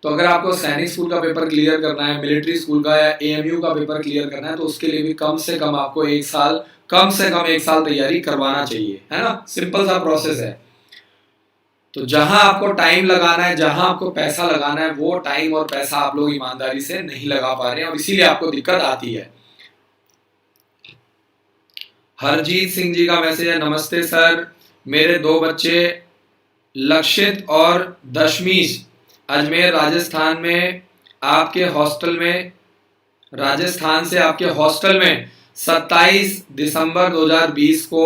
तो अगर आपको सैनिक स्कूल का पेपर क्लियर करना है, मिलिट्री स्कूल का या एएमयू का पेपर क्लियर करना है, तो उसके लिए भी कम से कम आपको 1 साल, कम से कम 1 साल तैयारी करवाना चाहिए, है ना। सिंपल सा प्रोसेस है। तो जहां आपको टाइम लगाना है, जहां आपको पैसा लगाना है, वो टाइम और पैसा आप लोग ईमानदारी से नहीं लगा पा रहे हैं और इसीलिए आपको दिक्कत आती है। हरजीत सिंह जी का मैसेज है, नमस्ते सर, मेरे 2 बच्चे लक्षित और दशमीश अजमेर राजस्थान में आपके हॉस्टल में, राजस्थान से आपके हॉस्टल में 27 दिसंबर 2020 को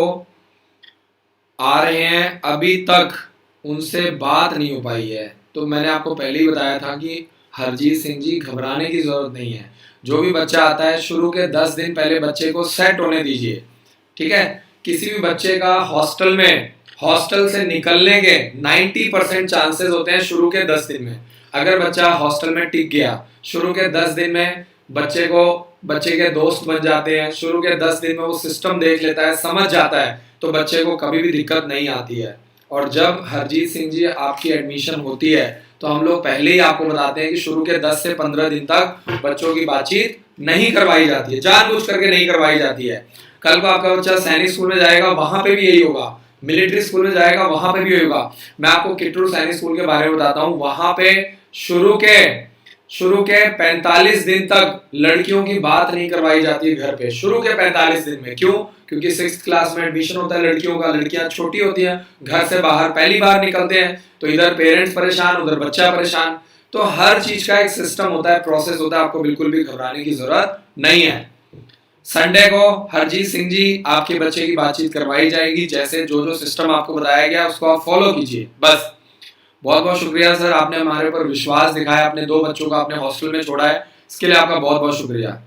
आ रहे हैं, अभी तक उनसे बात नहीं हो पाई है। तो मैंने आपको पहले ही बताया था कि हरजीत सिंह जी, घबराने की जरूरत नहीं है। जो भी बच्चा आता है, शुरू के 10 दिन पहले बच्चे को सेट होने दीजिए, ठीक है। किसी भी बच्चे का हॉस्टल में, हॉस्टल से निकलने के 90% चांसेस होते हैं शुरू के 10 दिन में। अगर बच्चा हॉस्टल में टिक गया, शुरू के 10 दिन में बच्चे के दोस्त बन जाते हैं, शुरू के 10 दिन में वो सिस्टम देख लेता है, समझ जाता है, तो बच्चे को कभी भी दिक्कत नहीं आती है। और जब हरजीत सिंह जी आपकी एडमिशन होती है तो हम लोग पहले ही आपको बताते हैं कि शुरू के 10 से 15 दिन तक बच्चों की बातचीत नहीं करवाई जाती है, जानबूझ करके नहीं करवाई जाती है। कल को आपका बच्चा सैनिक स्कूल में जाएगा, वहां पे भी यही होगा। मिलिट्री स्कूल में जाएगा, वहां पे भी होगा। मैं आपको किटरू सैनिक स्कूल के बारे में बताता हूँ। वहां पे शुरू के 45 दिन तक लड़कियों की बात नहीं करवाई जाती है घर पे, शुरू के 45 दिन में। क्यों? क्योंकि 6th क्लास में एडमिशन होता है लड़कियों का, लड़कियां छोटी होती हैं, घर से बाहर पहली बार निकलते हैं, तो इधर पेरेंट्स परेशान, उधर बच्चा परेशान। तो हर चीज का एक सिस्टम होता है, प्रोसेस होता है, आपको बिल्कुल भी घबराने की जरूरत नहीं है। संडे को हरजीत सिंह जी आपके बच्चे की बातचीत करवाई जाएगी। जैसे जो जो सिस्टम आपको बताया गया उसको आप फॉलो कीजिए, बस। बहुत बहुत शुक्रिया सर, आपने हमारे ऊपर विश्वास दिखाया, अपने 2 बच्चों को आपने हॉस्टल में छोड़ा है, इसके लिए आपका बहुत बहुत शुक्रिया।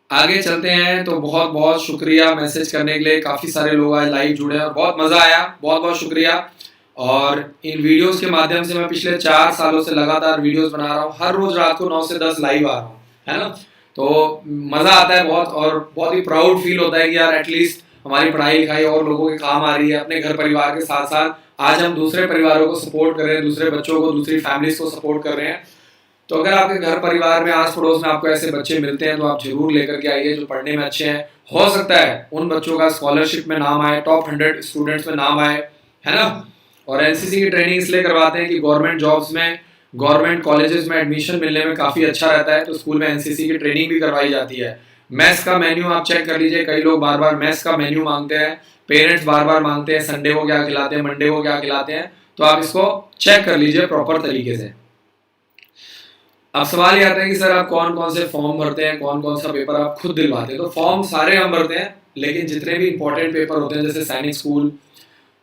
आगे चलते हैं। तो बहुत बहुत शुक्रिया मैसेज करने के लिए, काफी सारे लोग आज लाइव जुड़े हैं और बहुत मजा आया, बहुत बहुत शुक्रिया। और इन वीडियोस के माध्यम से मैं पिछले 4 सालों से लगातार वीडियोस बना रहा हूँ, हर रोज रात को 9 से 10 लाइव आ रहा हूँ, है ना। तो मजा आता है बहुत, और बहुत ही प्राउड फील होता है कि यार एटलीस्ट हमारी पढ़ाई लिखाई और लोगों के काम आ रही है। अपने घर परिवार के साथ साथ आज हम दूसरे परिवारों को सपोर्ट कर रहे हैं, दूसरे बच्चों को, दूसरी फैमिलीज को सपोर्ट कर रहे हैं। तो अगर आपके घर परिवार में, आस पड़ोस में आपको ऐसे बच्चे मिलते हैं तो आप जरूर लेकर के आइए जो पढ़ने में अच्छे हैं। हो सकता है उन बच्चों का स्कॉलरशिप में नाम आए, टॉप 100 स्टूडेंट्स में नाम आए, है ना। और एनसीसी की ट्रेनिंग इसलिए करवाते हैं कि गवर्नमेंट जॉब्स में, गवर्नमेंट कॉलेजेस में एडमिशन मिलने में काफी अच्छा रहता है, तो स्कूल में एनसीसी की ट्रेनिंग भी करवाई जाती है। मैथ्स का मेन्यू आप चेक कर लीजिए, कई लोग बार बार मैथ्स का मेन्यू मांगते हैं, पेरेंट्स बार बार मांगते हैं संडे को क्या खिलाते हैं, मंडे को क्या खिलाते हैं, तो आप इसको चेक कर लीजिए प्रॉपर तरीके से। अब सवाल ये आता है कि सर आप कौन कौन से फॉर्म भरते हैं, कौन कौन सा पेपर आप खुद दिलवाते हैं। तो फॉर्म सारे हम भरते हैं, लेकिन जितने भी इंपॉर्टेंट पेपर होते हैं, जैसे सैनिक स्कूल,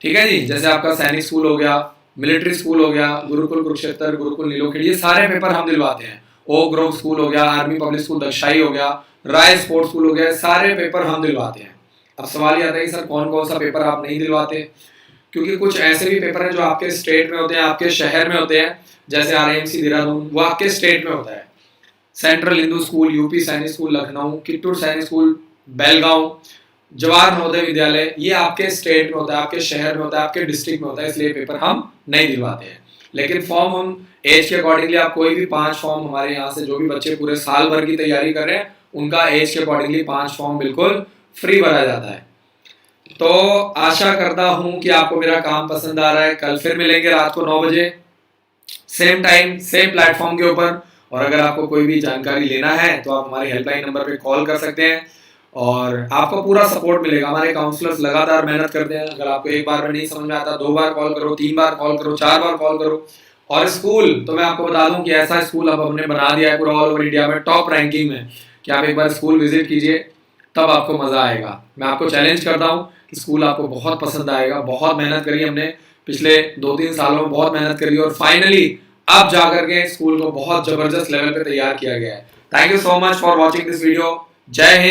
ठीक है जी, जैसे आपका सैनिक स्कूल हो गया, मिलिट्री स्कूल हो गया, गुरुकुल कुरुक्षेत्र, गुरुकुल नीलोखेड़ी, ये सारे पेपर हम दिलवाते हैं। ओ ग्रोव स्कूल हो गया, आर्मी पब्लिक स्कूल दक्षाई हो गया, राय स्पोर्ट्स स्कूल हो गया, सारे पेपर हम दिलवाते हैं। अब सवाल ये आता है कि सर कौन कौन सा पेपर आप नहीं दिलवाते? क्योंकि कुछ ऐसे भी पेपर हैं जो आपके स्टेट में होते हैं, आपके शहर में होते हैं, जैसे RIMC देहरादून, वो आपके स्टेट में होता है। सेंट्रल हिंदू स्कूल, यूपी सैनिक स्कूल लखनऊ, कित्तूर सैनिक स्कूल बेलगांव, जवाहर नवोदय विद्यालय, ये आपके स्टेट में होता है, आपके शहर में होता है, आपके डिस्ट्रिक्ट में होता है, इसलिए पेपर हम नहीं दिलवाते हैं। लेकिन फॉर्म हम एज के अकॉर्डिंगली, आप कोई भी 5 फॉर्म हमारे यहाँ से, जो भी बच्चे पूरे साल भर की तैयारी कर रहे हैं, उनका एज के अकॉर्डिंगली 5 फॉर्म बिल्कुल फ्री भरा जाता है। तो आशा करता हूं कि आपको मेरा काम पसंद आ रहा है। कल फिर मिलेंगे रात को 9 बजे, सेम टाइम सेम प्लेटफॉर्म के ऊपर। और अगर आपको कोई भी जानकारी लेना है तो आप हमारे हेल्पलाइन नंबर पे कॉल कर सकते हैं और आपको पूरा सपोर्ट मिलेगा। हमारे काउंसलर्स लगातार मेहनत करते हैं। अगर आपको एक बार में नहीं समझ में आता, 2 बार कॉल करो, 3 बार कॉल करो, 4 बार कॉल करो। और स्कूल तो मैं आपको बता दूं कि ऐसा स्कूल अब हमने बना दिया है पूरा ऑल ओवर इंडिया में टॉप रैंकिंग में, कि आप एक बार स्कूल विजिट कीजिए, तब आपको मजा आएगा। मैं आपको चैलेंज करता हूँ कि स्कूल आपको बहुत पसंद आएगा। बहुत मेहनत करी हमने पिछले 2-3 सालों में, बहुत मेहनत करी और फाइनली अब जाकर के स्कूल को बहुत जबरदस्त लेवल पे तैयार किया गया है। Thank you so much for watching this video. जय हिंद।